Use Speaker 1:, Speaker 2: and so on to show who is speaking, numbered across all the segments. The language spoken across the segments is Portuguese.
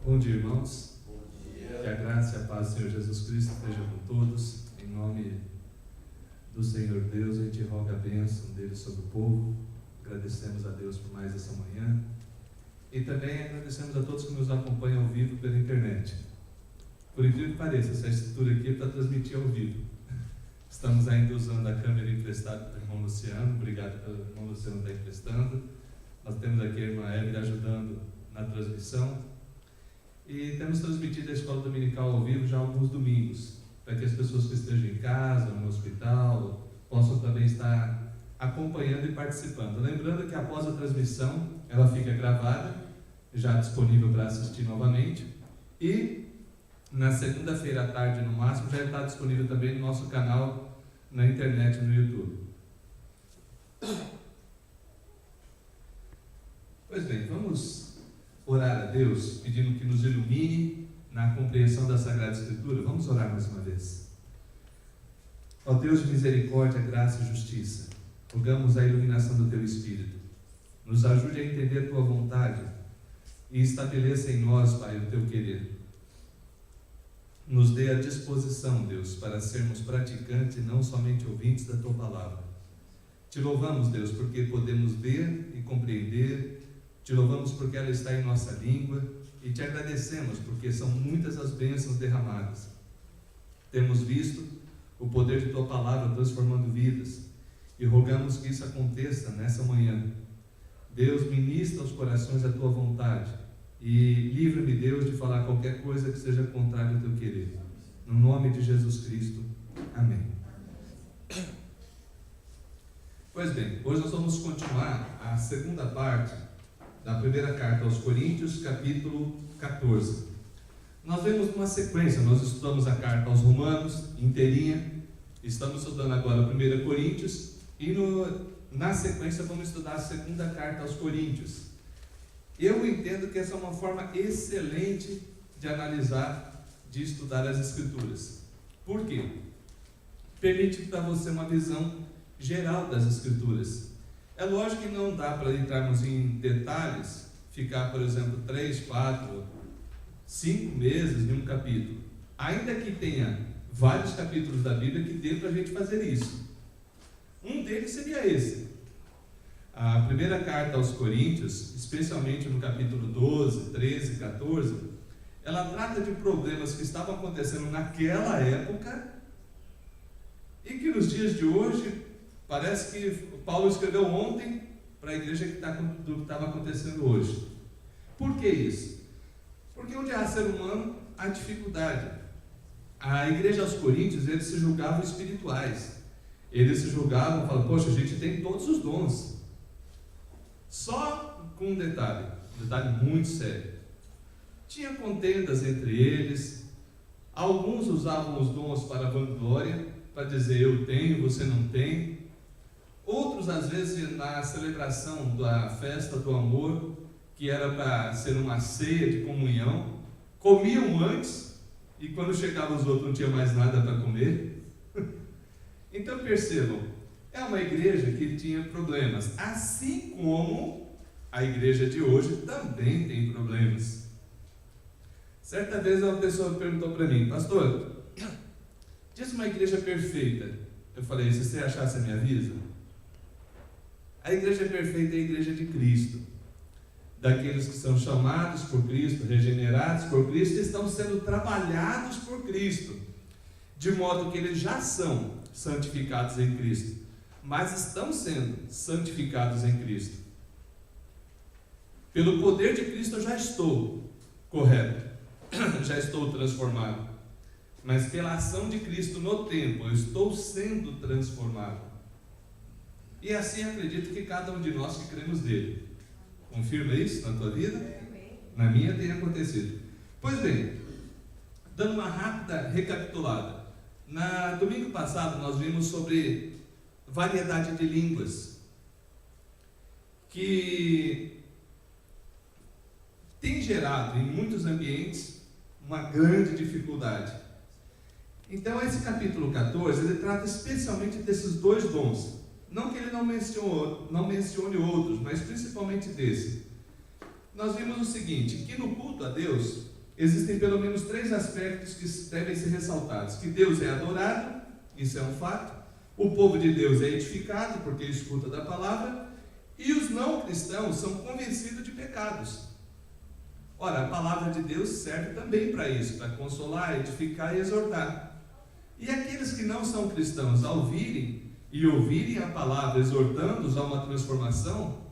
Speaker 1: Bom dia, irmãos.
Speaker 2: Bom dia.
Speaker 1: Que a graça e a paz do Senhor Jesus Cristo esteja com todos. Em nome do Senhor Deus, a gente roga a bênção dele sobre o povo. Agradecemos a Deus por mais essa manhã. E também agradecemos a todos que nos acompanham ao vivo pela internet. Por incrível que pareça, essa estrutura aqui é para transmitir ao vivo. Estamos ainda usando a câmera emprestada do irmão Luciano. Obrigado pelo irmão Luciano estar emprestando. Nós temos aqui a irmã Evelyn ajudando na transmissão. E temos transmitido a escola dominical ao vivo já há alguns domingos, para que as pessoas que estejam em casa, no hospital, possam também estar acompanhando e participando. Lembrando que após a transmissão, ela fica gravada, já disponível para assistir novamente. E na segunda-feira à tarde, no máximo, já está disponível também no nosso canal na internet, no YouTube. Pois bem, vamos orar a Deus, pedindo que nos ilumine na compreensão da Sagrada Escritura. Vamos orar mais uma vez. Ó Deus de misericórdia, graça e justiça, rogamos a iluminação do Teu Espírito. Nos ajude a entender a Tua vontade e estabeleça em nós, Pai, o Teu querer. Nos dê a disposição, Deus, para sermos praticantes e não somente ouvintes da Tua palavra. Te louvamos, Deus, porque podemos ver e compreender. Te louvamos porque ela está em nossa língua e te agradecemos porque são muitas as bênçãos derramadas. Temos visto o poder de Tua palavra transformando vidas e rogamos que isso aconteça nessa manhã. Deus, ministra aos corações a Tua vontade e livra-me, Deus, de falar qualquer coisa que seja contrária ao Teu querer. No nome de Jesus Cristo. Amém. Pois bem, hoje nós vamos continuar a segunda parte da primeira carta aos Coríntios, capítulo 14. Nós vemos uma sequência, nós estudamos a carta aos Romanos inteirinha, estamos estudando agora a 1 Coríntios e na sequência vamos estudar a segunda carta aos Coríntios. Eu entendo que essa é uma forma excelente de analisar, de estudar as Escrituras. Por quê? Permite para você uma visão geral das Escrituras. É lógico que não dá para entrarmos em detalhes, ficar, por exemplo, 3, 4, 5 meses em um capítulo. Ainda que tenha vários capítulos da Bíblia que dê para a gente fazer isso. Um deles seria esse. A primeira carta aos Coríntios, especialmente no capítulo 12, 13, 14, ela trata de problemas que estavam acontecendo naquela época e que nos dias de hoje parece que Paulo escreveu ontem para a igreja do que estava acontecendo hoje. Por que isso? Porque onde há ser humano, há dificuldade. A igreja aos Coríntios, eles se julgavam espirituais. Eles se julgavam, falavam, poxa, a gente tem todos os dons. Só com um detalhe muito sério. Tinha contendas entre eles. Alguns usavam os dons para vanglória, para dizer eu tenho, você não tem. Outros, às vezes, na celebração da festa do amor, que era para ser uma ceia de comunhão, comiam antes e quando chegavam os outros não tinha mais nada para comer. Então percebam, é uma igreja que tinha problemas, assim como a igreja de hoje também tem problemas. Certa vez uma pessoa perguntou para mim, pastor, diz uma igreja perfeita. Eu falei, se você achar, você me avisa? A igreja perfeita é a igreja de Cristo, daqueles que são chamados por Cristo, regenerados por Cristo e estão sendo trabalhados por Cristo, de modo que eles já são santificados em Cristo, mas estão sendo santificados em Cristo. Pelo poder de Cristo eu já estou correto, já estou transformado, mas pela ação de Cristo no tempo eu estou sendo transformado. E assim acredito que cada um de nós que cremos nele. Confirma isso na tua vida? Na minha tem acontecido. Pois bem, dando uma rápida recapitulada. No domingo passado nós vimos sobre variedade de línguas, que tem gerado em muitos ambientes uma grande dificuldade. Então esse capítulo 14, ele trata especialmente desses dois dons. Não que ele não mencione outros, mas principalmente desse. Nós vimos o seguinte, que no culto a Deus, existem pelo menos 3 aspectos que devem ser ressaltados: que Deus é adorado, isso é um fato; o povo de Deus é edificado, porque escuta da palavra; e os não cristãos são convencidos de pecados. Ora, a palavra de Deus serve também para isso, para consolar, edificar e exortar. E aqueles que não são cristãos, ao virem e ouvirem a palavra, exortando-os a uma transformação,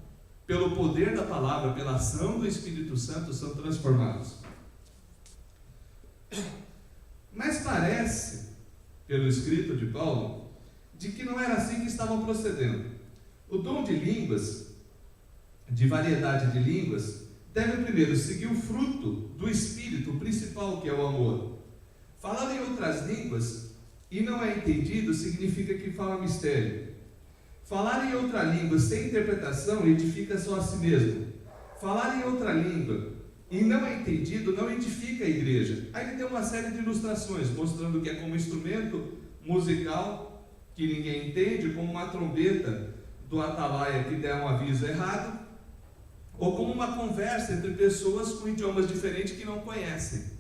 Speaker 1: pelo poder da palavra, pela ação do Espírito Santo, são transformados. Mas parece, pelo escrito de Paulo, de que não era assim que estavam procedendo. O dom de línguas, de variedade de línguas, deve primeiro seguir o fruto do Espírito, o principal, que é o amor. Falar em outras línguas e não é entendido significa que fala mistério. Falar em outra língua sem interpretação edifica só a si mesmo. Falar em outra língua e não é entendido não edifica a igreja. Aí ele tem uma série de ilustrações mostrando que é como um instrumento musical que ninguém entende, como uma trombeta do atalaia que der um aviso errado, ou como uma conversa entre pessoas com idiomas diferentes que não conhecem.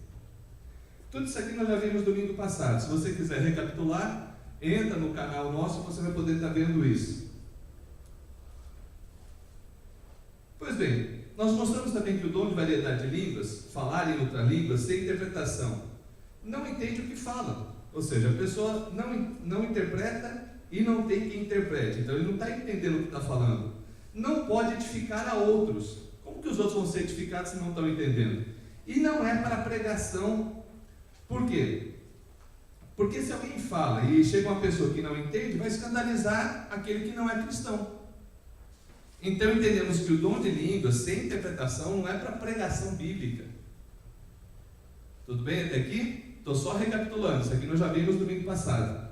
Speaker 1: Tudo isso aqui nós já vimos domingo passado. Se você quiser recapitular, entra no canal nosso e você vai poder estar vendo isso. Pois bem, nós mostramos também que o dom de variedade de línguas, falar em outra língua sem interpretação, não entende o que fala. Ou seja, a pessoa não interpreta e não tem quem interprete. Então ele não está entendendo o que está falando. Não pode edificar a outros. Como que os outros vão ser edificados se não estão entendendo? E não é para pregação. Por quê? Porque se alguém fala e chega uma pessoa que não entende, vai escandalizar aquele que não é cristão. Então entendemos que o dom de línguas sem interpretação não é para pregação bíblica. Tudo bem até aqui? Estou só recapitulando, isso aqui nós já vimos domingo passado.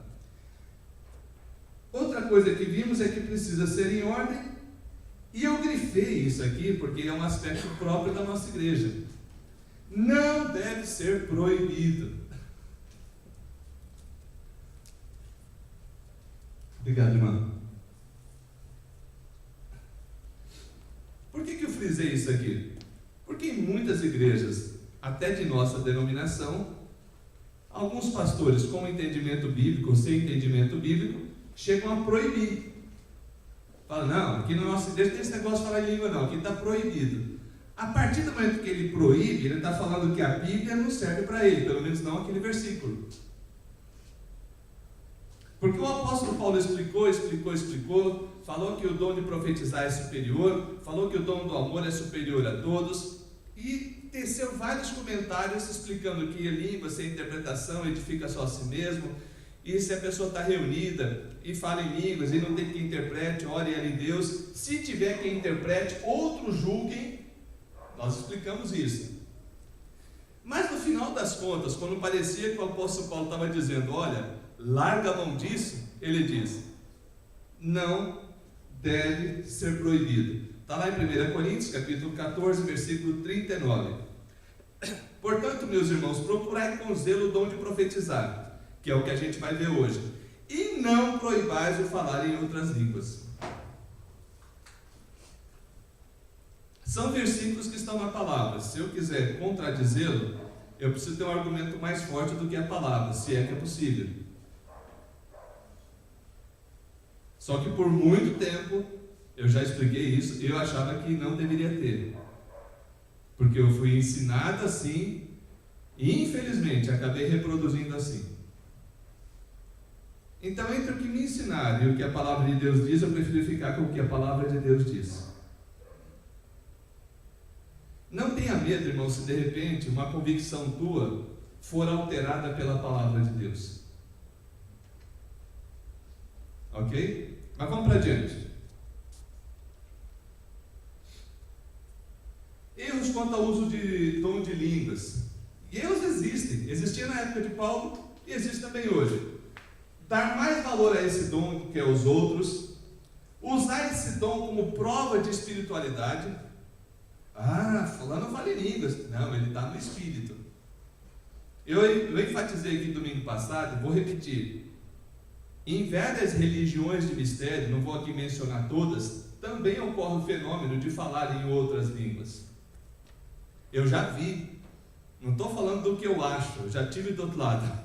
Speaker 1: Outra coisa que vimos é que precisa ser em ordem. E eu grifei isso aqui porque é um aspecto próprio da nossa igreja. Não deve ser proibido. Obrigado, irmão. Por que eu frisei isso aqui? Porque em muitas igrejas, até de nossa denominação, alguns pastores com entendimento bíblico ou sem entendimento bíblico chegam a proibir. Fala, não, aqui na nossa igreja tem esse negócio de falar em língua não, aqui está proibido. A partir do momento que ele proíbe, ele está falando que a Bíblia não serve para ele, pelo menos não aquele versículo. Porque o apóstolo Paulo explicou, falou que o dom de profetizar é superior, falou que o dom do amor é superior a todos, e teceu vários comentários explicando que a língua sem interpretação edifica só a si mesmo, e se a pessoa está reunida e fala em línguas e não tem quem interprete, ore ali em Deus, se tiver quem interprete, outros julguem. Nós explicamos isso. Mas no final das contas, quando parecia que o apóstolo Paulo estava dizendo, olha, larga a mão disso, ele diz, não deve ser proibido. Está lá em 1 Coríntios, capítulo 14, versículo 39. Portanto, meus irmãos, procurai com zelo o dom de profetizar, que é o que a gente vai ver hoje, e não proibais o falar em outras línguas. São versículos que estão na palavra. Se eu quiser contradizê-lo, eu preciso ter um argumento mais forte do que a palavra, se é que é possível. Só que por muito tempo, eu já expliquei isso, eu achava que não deveria ter. Porque eu fui ensinado assim, e infelizmente acabei reproduzindo assim. Então, entre o que me ensinaram e o que a palavra de Deus diz, eu prefiro ficar com o que a palavra de Deus diz. Não tenha medo, irmão, se de repente uma convicção tua for alterada pela palavra de Deus. Ok? Mas vamos para adiante. Erros quanto ao uso de dom de línguas. E erros existem. Existia na época de Paulo e existe também hoje. Dar mais valor a esse dom do que aos outros. Usar esse dom como prova de espiritualidade. Ah, fulano fala em línguas. Não, ele está no Espírito. Eu enfatizei aqui domingo passado, vou repetir. Em várias religiões de mistério, não vou aqui mencionar todas, também ocorre o fenômeno de falar em outras línguas. Eu já vi Não estou falando do que eu acho, eu já tive do outro lado.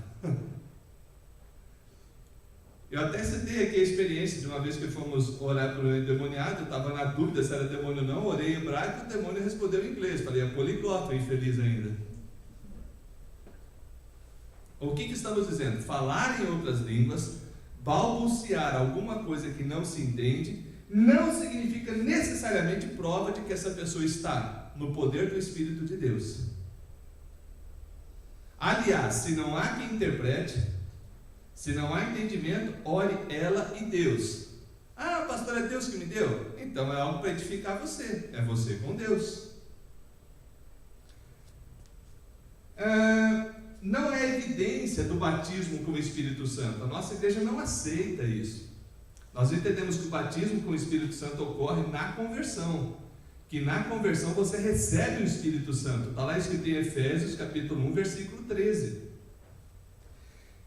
Speaker 1: Eu até citei aqui a experiência de uma vez que fomos orar por um endemoniado, eu estava na dúvida se era demônio ou não, orei em hebraico, o demônio respondeu em inglês, falei, é poliglota, infeliz ainda. O que estamos dizendo? Falar em outras línguas, balbuciar alguma coisa que não se entende, não significa necessariamente prova de que essa pessoa está no poder do Espírito de Deus. Aliás, se não há quem interprete, se não há entendimento, ore ela e Deus. Ah, pastor, é Deus que me deu? Então é algo para edificar você, é você com Deus. Não é evidência do batismo com o Espírito Santo, a nossa igreja não aceita isso. Nós entendemos que o batismo com o Espírito Santo ocorre na conversão, que na conversão você recebe o Espírito Santo, está lá escrito em Efésios capítulo 1, versículo 13.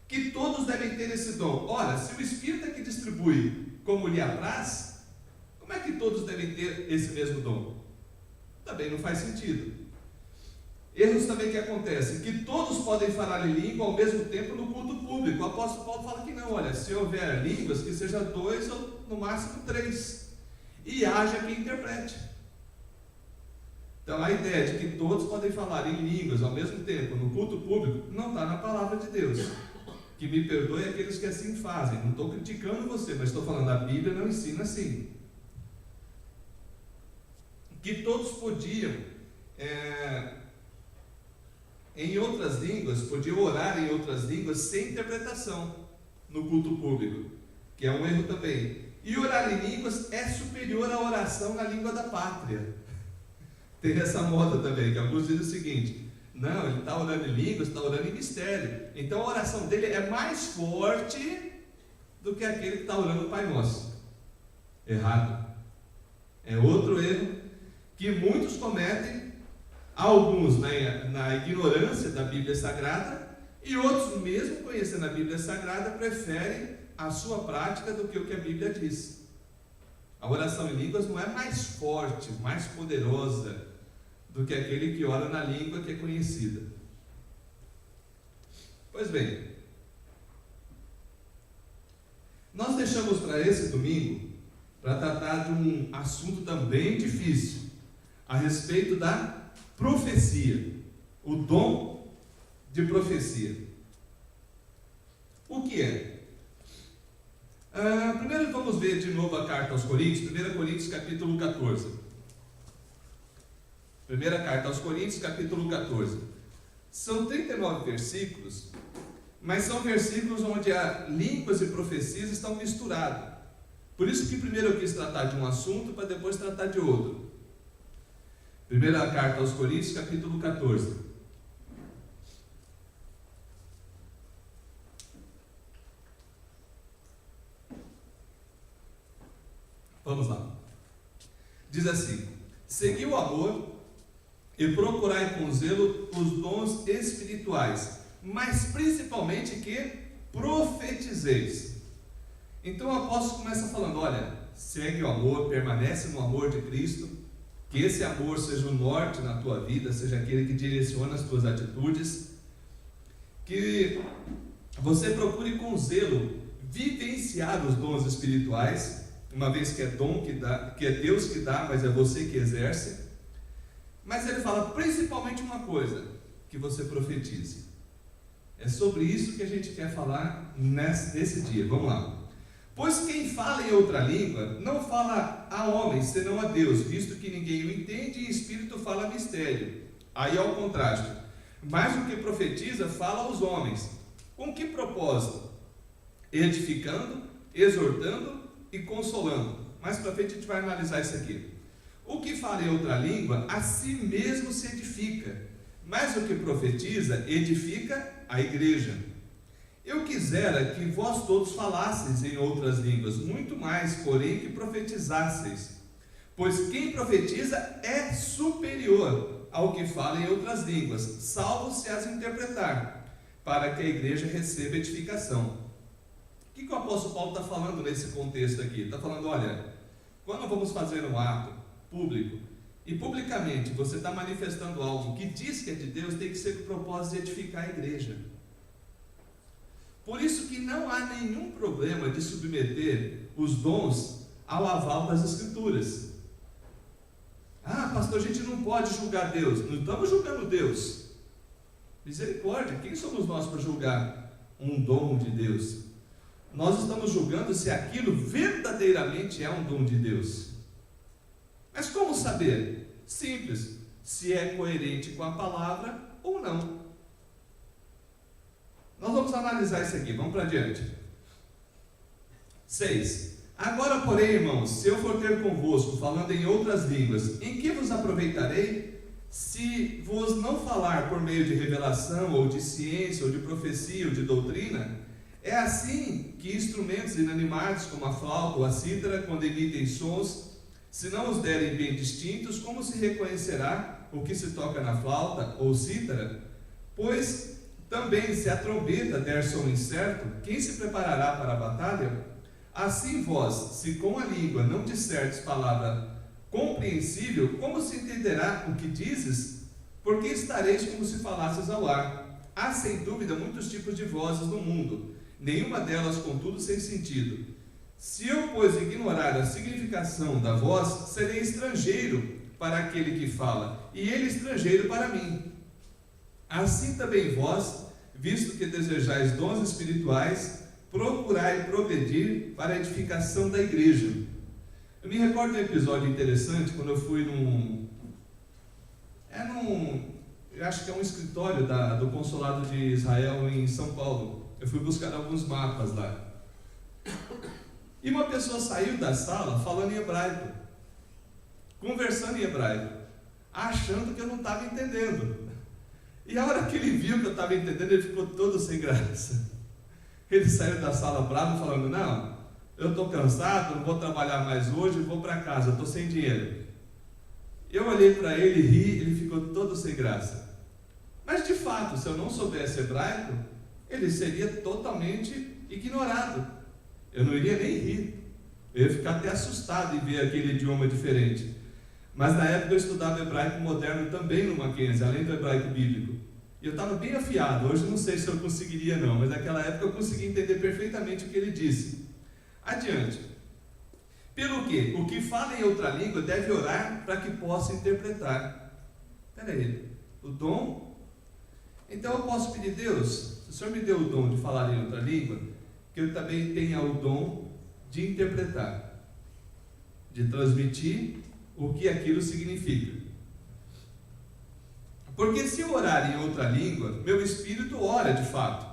Speaker 1: Que todos devem ter esse dom. Ora, se o Espírito é que distribui como lhe apraz, como é que todos devem ter esse mesmo dom? Também não faz sentido. Erros também que acontecem, que todos podem falar em língua ao mesmo tempo no culto público. O apóstolo Paulo fala que não, olha, se houver línguas, que seja 2 ou no máximo 3, e haja quem interprete. Então a ideia de que todos podem falar em línguas ao mesmo tempo no culto público não está na palavra de Deus. Que me perdoe aqueles que assim fazem, não estou criticando você, mas estou falando, a Bíblia não ensina assim. Que todos podiam em outras línguas, podiam orar em outras línguas sem interpretação no culto público, que é um erro também. E orar em línguas é superior à oração na língua da pátria. Tem essa moda também, que alguns dizem o seguinte: não, ele está orando em línguas, está orando em mistério, então a oração dele é mais forte do que aquele que está orando o Pai Nosso. Errado. É outro erro que muitos cometem, alguns na ignorância da Bíblia Sagrada, e outros, mesmo conhecendo a Bíblia Sagrada, preferem a sua prática do que o que a Bíblia diz. A oração em línguas não é mais forte, mais poderosa do que aquele que ora na língua que é conhecida. Pois bem, nós deixamos para esse domingo para tratar de um assunto também difícil, a respeito da profecia, o dom de profecia. O que é? Primeiro vamos ver de novo a carta aos Coríntios, 1 Coríntios capítulo 14. Primeira carta aos Coríntios capítulo 14. São 39 versículos, mas são versículos onde a línguas e profecias estão misturadas. Por isso que primeiro eu quis tratar de um assunto para depois tratar de outro. Primeira carta aos Coríntios capítulo 14. Vamos lá. Diz assim: segui o amor e procurai com zelo os dons espirituais, mas principalmente que profetizeis. Então o apóstolo começa falando: olha, segue o amor, permanece no amor de Cristo, que esse amor seja o norte na tua vida, seja aquele que direciona as tuas atitudes, que você procure com zelo vivenciar os dons espirituais, uma vez que é dom que dá, que é Deus que dá, mas é você que exerce. Mas ele fala principalmente uma coisa: que você profetize. É sobre isso que a gente quer falar nesse dia. Vamos lá. Pois quem fala em outra língua não fala a homens, senão a Deus, visto que ninguém o entende e espírito fala mistério. Aí é o contraste. Mas o que profetiza fala aos homens. Com que propósito? Edificando, exortando e consolando. Mais para frente a gente vai analisar isso aqui. O que fala em outra língua, a si mesmo se edifica, mas o que profetiza, edifica a igreja. Eu quisera que vós todos falasseis em outras línguas, muito mais, porém, que profetizasseis, pois quem profetiza é superior ao que fala em outras línguas, salvo se as interpretar, para que a igreja receba edificação. O que o apóstolo Paulo está falando nesse contexto aqui? Está falando: olha, quando vamos fazer um ato público, e publicamente você está manifestando algo que diz que é de Deus, tem que ser com o propósito de edificar a igreja. Por isso que não há nenhum problema de submeter os dons ao aval das Escrituras. Ah, pastor, a gente não pode julgar Deus. Não estamos julgando Deus. Misericórdia, quem somos nós para julgar um dom de Deus? Nós estamos julgando se aquilo verdadeiramente é um dom de Deus. Mas como saber? Simples, se é coerente com a palavra ou não. Nós vamos analisar isso aqui, vamos para adiante. 6. Agora, porém, irmãos, se eu for ter convosco, falando em outras línguas, em que vos aproveitarei, se vos não falar por meio de revelação, ou de ciência, ou de profecia, ou de doutrina? É assim que instrumentos inanimados, como a flauta ou a cítara, quando emitem sons, se não os derem bem distintos, como se reconhecerá o que se toca na flauta ou cítara? Pois também, se a trombeta der som incerto, quem se preparará para a batalha? Assim vós, se com a língua não disserdes palavra compreensível, como se entenderá o que dizes? Porque estareis como se falasses ao ar. Há sem dúvida muitos tipos de vozes no mundo, nenhuma delas contudo sem sentido. Se eu, pois, ignorar a significação da voz, serei estrangeiro para aquele que fala, e ele estrangeiro para mim. Assim também vós, visto que desejais dons espirituais, procurai progredir para a edificação da igreja. Eu me recordo de um episódio interessante, quando eu fui eu acho que é um escritório do Consulado de Israel em São Paulo. Eu fui buscar alguns mapas lá. E uma pessoa saiu da sala falando em hebraico, conversando em hebraico, achando que eu não estava entendendo. E a hora que ele viu que eu estava entendendo, ele ficou todo sem graça. Ele saiu da sala bravo, falando: não, eu estou cansado, não vou trabalhar mais hoje, vou para casa, estou sem dinheiro. Eu olhei para ele e ri, ele ficou todo sem graça. Mas de fato, se eu não soubesse hebraico, ele seria totalmente ignorado. Eu não iria nem rir, eu ia ficar até assustado em ver aquele idioma diferente. Mas na época eu estudava hebraico moderno também no Mackenzie, além do hebraico bíblico. E eu estava bem afiado. Hoje não sei se eu conseguiria não, mas naquela época eu consegui entender perfeitamente o que ele disse. Adiante. Pelo que? O que fala em outra língua deve orar para que possa interpretar. Espera aí, o dom? Então eu posso pedir: Deus, se o Senhor me deu o dom de falar em outra língua, que eu também tenha o dom de interpretar, de transmitir o que aquilo significa. Porque se eu orar em outra língua, meu espírito ora de fato,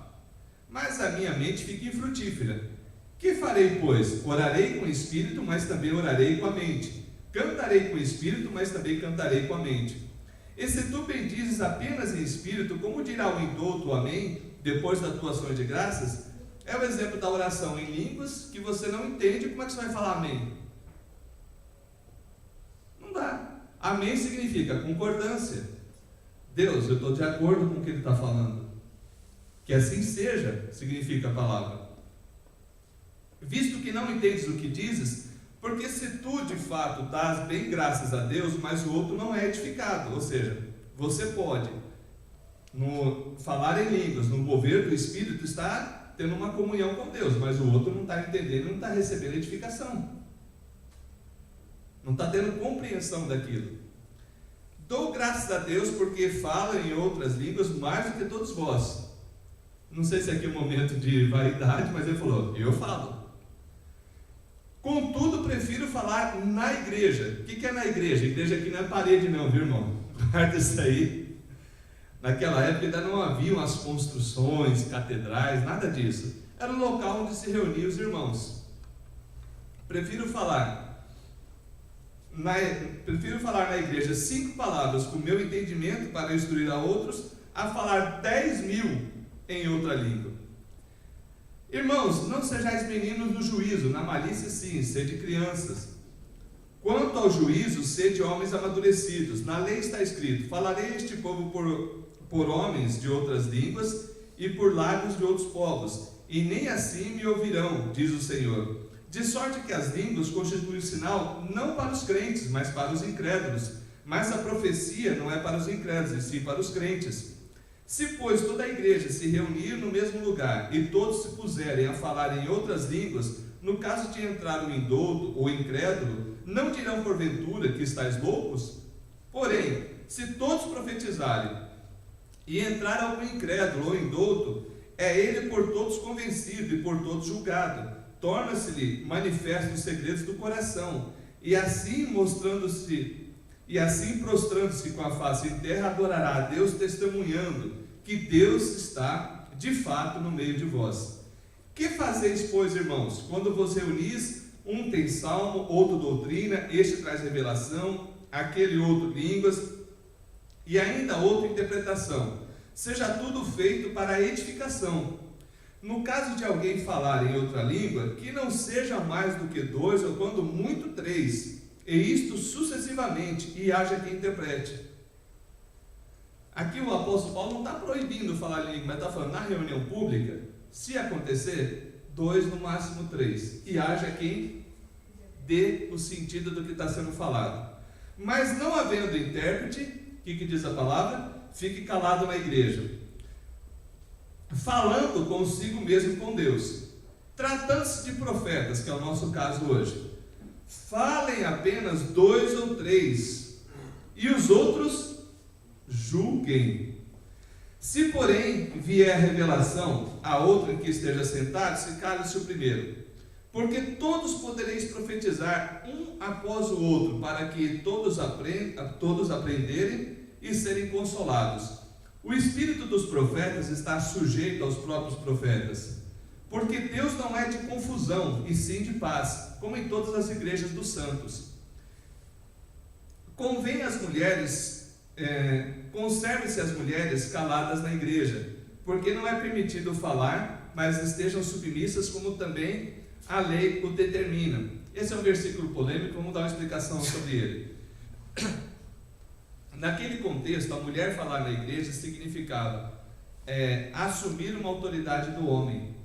Speaker 1: mas a minha mente fica infrutífera. Que farei, pois? Orarei com o espírito, mas também orarei com a mente. Cantarei com o espírito, mas também cantarei com a mente. E se tu bendizes apenas em espírito, como dirá o indouto amém, depois da tua ação de graças? É o exemplo da oração em línguas, que você não entende. Como é que você vai falar amém? Não dá. Amém significa concordância. Deus, eu estou de acordo com o que ele está falando. Que assim seja, significa a palavra. Visto que não entendes o que dizes, porque se tu de fato dás bem graças a Deus, mas o outro não é edificado. Ou seja, você pode, no falar em línguas, no mover do Espírito, estar tendo uma comunhão com Deus, mas o outro não está entendendo, não está recebendo edificação, não está tendo compreensão daquilo. Dou graças a Deus porque falo em outras línguas mais do que todos vós. Não sei se aqui é um momento de vaidade, mas ele falou: eu falo. Contudo, prefiro falar na igreja. O que é na igreja? Igreja aqui não é parede não, viu, irmão? Guarda isso aí. Naquela época ainda não haviam as construções, catedrais, nada disso. Era um local onde se reuniam os irmãos. Prefiro falar na igreja 5 palavras com meu entendimento para instruir a outros, a falar 10.000 em outra língua. Irmãos, não sejais meninos no juízo, na malícia sim, sede crianças. Quanto ao juízo, sede homens amadurecidos. Na lei está escrito: falarei este povo por homens de outras línguas e por lábios de outros povos, e nem assim me ouvirão, diz o Senhor. De sorte que as línguas constituem sinal não para os crentes, mas para os incrédulos, Mas a profecia não é para os incrédulos, e sim para os crentes. Se, pois, toda a igreja se reunir no mesmo lugar e todos se puserem a falar em outras línguas, no caso de entrar um indouto ou incrédulo, não dirão porventura que estáis loucos? Porém, se todos profetizarem e entrar algum incrédulo ou indouto, é ele por todos convencido e por todos julgado. Torna-se-lhe manifesto os segredos do coração, e assim prostrando-se com a face em terra, adorará a Deus, testemunhando que Deus está de fato no meio de vós. Que fazeis, pois, irmãos, quando vos reunis? Um tem salmo, outro doutrina, este traz revelação, aquele outro línguas, e ainda outra interpretação. Seja tudo feito para a edificação. No caso de alguém falar em outra língua, que não seja mais do que 2, ou quando muito 3, e isto sucessivamente, e haja quem interprete. Aqui o apóstolo Paulo não está proibindo falar língua, mas está falando na reunião pública, se acontecer, 2, no máximo 3, e haja quem dê o sentido do que está sendo falado. Mas não havendo intérprete, o que diz a palavra? Fique calado na igreja, falando consigo mesmo com Deus. Tratando-se de profetas, que é o nosso caso hoje, falem apenas 2 ou 3, e os outros julguem. Se, porém, vier revelação a outro em que esteja sentado, se cale-se o primeiro. Porque todos podereis profetizar um após o outro, para que todos aprenderem e serem consolados. O espírito dos profetas está sujeito aos próprios profetas, porque Deus não é de confusão, e sim de paz, como em todas as igrejas dos santos. Convém às mulheres, conserve-se as mulheres caladas na igreja, porque não é permitido falar, mas estejam submissas, como também a lei o determina. Esse é um versículo polêmico, vamos dar uma explicação sobre ele. Naquele contexto, a mulher falar na igreja significava assumir uma autoridade do homem.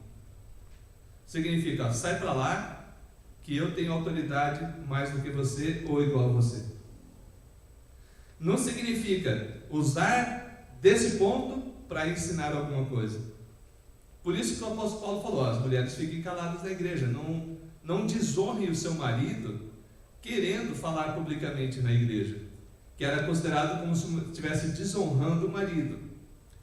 Speaker 1: Significa, sai para lá, que eu tenho autoridade mais do que você ou igual a você. Não significa usar desse ponto para ensinar alguma coisa. Por isso que o apóstolo Paulo falou, as mulheres fiquem caladas na igreja, não desonrem o seu marido querendo falar publicamente na igreja, que era considerado como se estivesse desonrando o marido.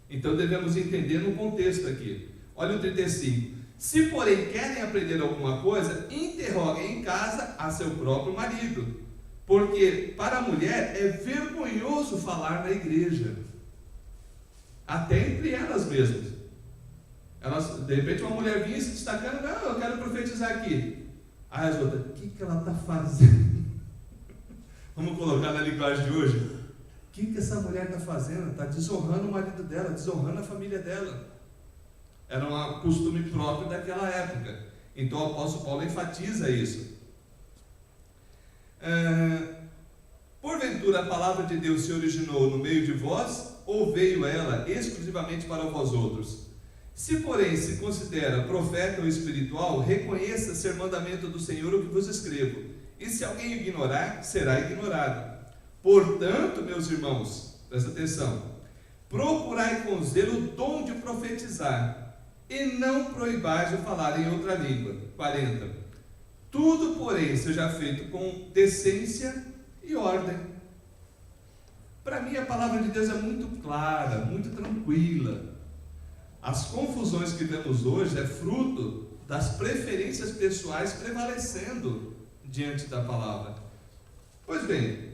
Speaker 1: Então devemos entender no contexto aqui. Olha o 35. Se, porém, querem aprender alguma coisa, interroguem em casa a seu próprio marido, porque para a mulher é vergonhoso falar na igreja, até entre elas mesmas. De repente uma mulher vinha se destacando, não, eu quero profetizar aqui. Aí as outras, o que ela está fazendo? Vamos colocar na linguagem de hoje. O que essa mulher está fazendo? Está desonrando o marido dela, desonrando a família dela. Era um costume próprio daquela época. Então o apóstolo Paulo enfatiza isso. Porventura a palavra de Deus se originou no meio de vós, ou veio ela exclusivamente para vós outros? Se, porém, se considera profeta ou espiritual, reconheça ser mandamento do Senhor o que vos escrevo. E se alguém ignorar, será ignorado. Portanto, meus irmãos, presta atenção, procurai com zelo o dom de profetizar, e não proibais de falar em outra língua. 40. Tudo, porém, seja feito com decência e ordem. Para mim, a palavra de Deus é muito clara, muito tranquila. As confusões que vemos hoje é fruto das preferências pessoais prevalecendo diante da palavra. Pois bem,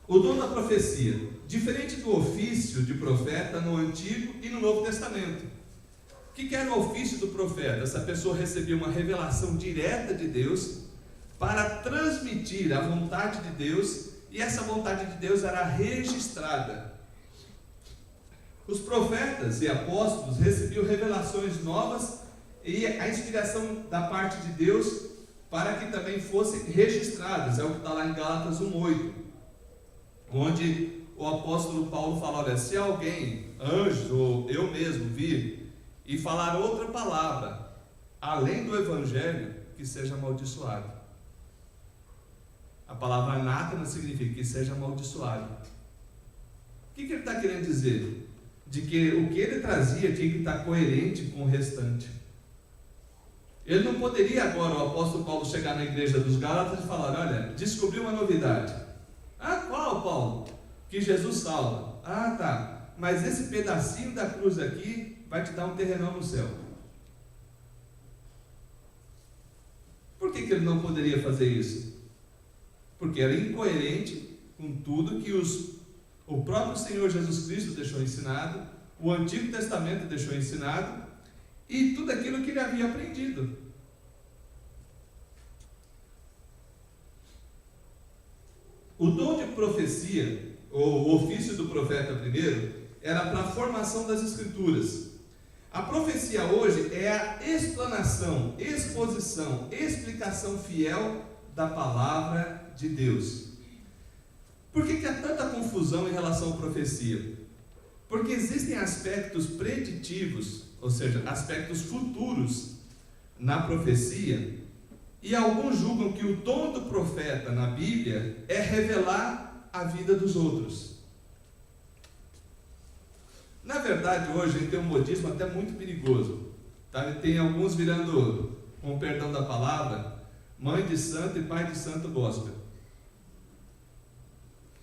Speaker 1: o dom da profecia, diferente do ofício de profeta no Antigo e no Novo Testamento. O que era o ofício do profeta? Essa pessoa recebia uma revelação direta de Deus para transmitir a vontade de Deus, e essa vontade de Deus era registrada. Os profetas e apóstolos recebiam revelações novas e a inspiração da parte de Deus para que também fossem registradas. É o que está lá em Gálatas 1:8, onde o apóstolo Paulo fala, olha, se alguém, anjo ou eu mesmo, vir e falar outra palavra além do evangelho, que seja amaldiçoado. A palavra anátema significa que seja amaldiçoado. O que ele está querendo dizer? De que o que ele trazia tinha que estar coerente com o restante. Ele não poderia agora, o apóstolo Paulo, chegar na igreja dos Gálatas e falar: olha, descobri uma novidade. Ah, qual, Paulo? Que Jesus salva. Ah, tá. Mas esse pedacinho da cruz aqui vai te dar um terrenão no céu. Por que ele não poderia fazer isso? Porque era incoerente com tudo que o próprio Senhor Jesus Cristo deixou ensinado, o Antigo Testamento deixou ensinado, e tudo aquilo que ele havia aprendido. O dom de profecia, ou o ofício do profeta primeiro, era para a formação das Escrituras. A profecia hoje é a explanação, exposição, explicação fiel da palavra de Deus. Por que há tanta confusão em relação à profecia? Porque existem aspectos preditivos, ou seja, aspectos futuros na profecia, e alguns julgam que o dom do profeta na Bíblia é revelar a vida dos outros. Na verdade, hoje a gente tem um modismo até muito perigoso, tá? Tem alguns virando, com perdão da palavra, mãe de santo e pai de santo gospel,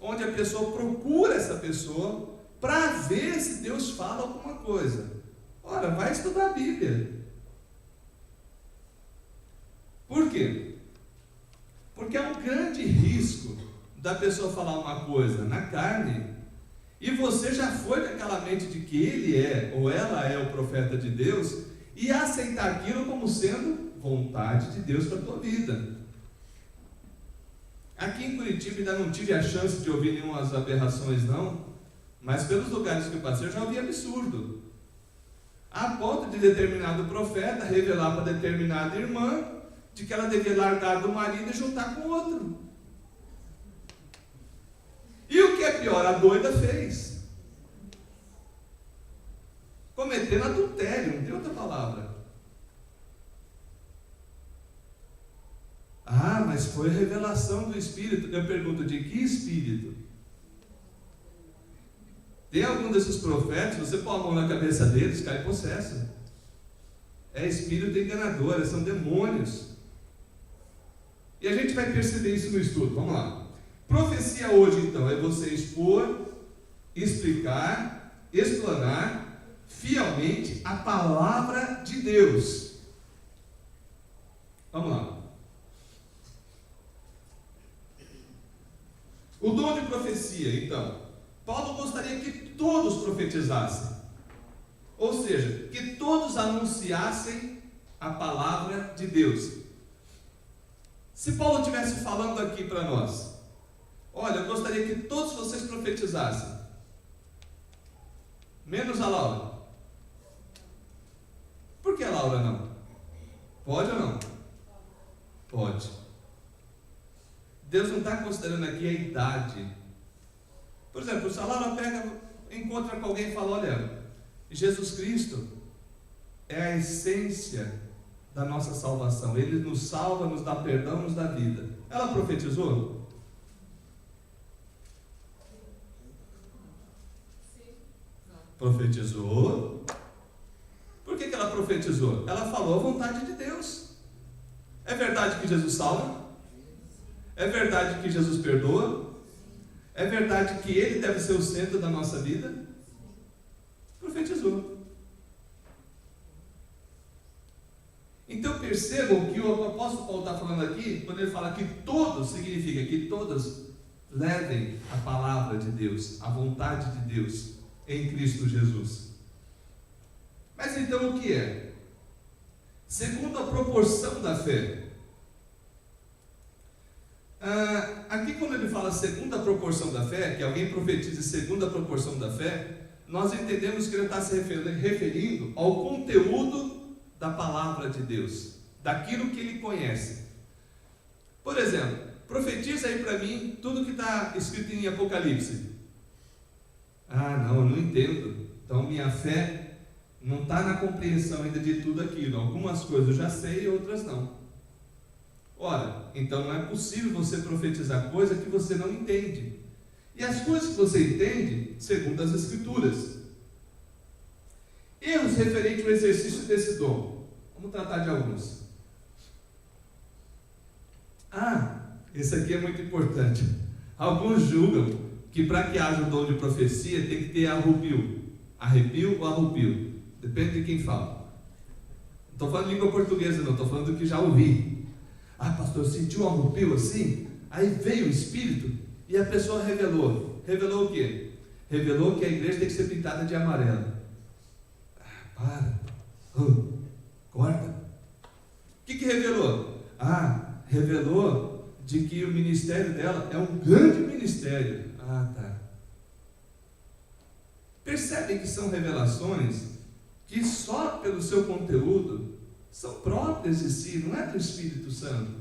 Speaker 1: onde a pessoa procura essa pessoa para ver se Deus fala alguma coisa. Ora, vai estudar a Bíblia. Por quê? Porque há um grande risco da pessoa falar uma coisa na carne, e você já foi daquela mente de que ele é, ou ela é o profeta de Deus, e aceitar aquilo como sendo vontade de Deus para a tua vida. Aqui em Curitiba ainda não tive a chance de ouvir nenhumas aberrações não, mas pelos lugares que eu passei eu já ouvi absurdo. A ponto de determinado profeta revelar para determinada irmã de que ela devia largar do marido e juntar com outro. E o que é pior, a doida fez. Cometendo adultério, não tem outra palavra. Ah, mas foi revelação do Espírito. Eu pergunto, de que Espírito? Tem algum desses profetas, você põe a mão na cabeça deles, cai possesso. É espírito enganador, são demônios. E a gente vai perceber isso no estudo, vamos lá. Profecia hoje, então, é você expor, explicar, explanar fielmente a palavra de Deus. Vamos lá. O dom de profecia, então. Paulo gostaria que todos profetizassem. Ou seja, que todos anunciassem a palavra de Deus. Se Paulo estivesse falando aqui para nós: olha, eu gostaria que todos vocês profetizassem, menos a Laura. Por que a Laura não? Pode ou não? Pode. Deus não está considerando aqui a idade. Por exemplo, se a Laura encontra com alguém e fala: olha, Jesus Cristo é a essência da nossa salvação, Ele nos salva, nos dá perdão, nos dá vida. Ela profetizou?
Speaker 2: Sim.
Speaker 1: Profetizou. Por que ela profetizou? Ela falou a vontade de Deus. É verdade que Jesus salva? É verdade que Jesus perdoa? É verdade que Ele deve ser o centro da nossa vida? Profetizou. Então percebam que o apóstolo Paulo está falando aqui, quando ele fala que todos, significa que todos levem a palavra de Deus, a vontade de Deus em Cristo Jesus. Mas então o que é? Segundo a proporção da fé. Aqui quando ele fala segunda proporção da fé, que alguém profetize segunda proporção da fé, nós entendemos que ele está se referindo ao conteúdo da palavra de Deus, daquilo que ele conhece. Por exemplo, profetiza aí para mim tudo que está escrito em Apocalipse. Ah, não, eu não entendo. Então minha fé não está na compreensão ainda de tudo aquilo. Algumas coisas eu já sei e outras não. Ora, então não é possível você profetizar coisa que você não entende. E as coisas que você entende, segundo as Escrituras. Erros referentes ao exercício desse dom. Vamos tratar de alguns. Esse aqui é muito importante. Alguns julgam que para que haja o dom de profecia tem que ter arrupio. Arrepio ou arrupio? Depende de quem fala. Não estou falando língua portuguesa não, estou falando do que já ouvi. Pastor, eu senti um arrupio assim, aí veio o Espírito e a pessoa revelou. Revelou o quê? Revelou que a igreja tem que ser pintada de amarelo. Corta. O que revelou? Revelou de que o ministério dela é um grande ministério. Tá. Percebem que são revelações que só pelo seu conteúdo são próprias de si, não é do Espírito Santo.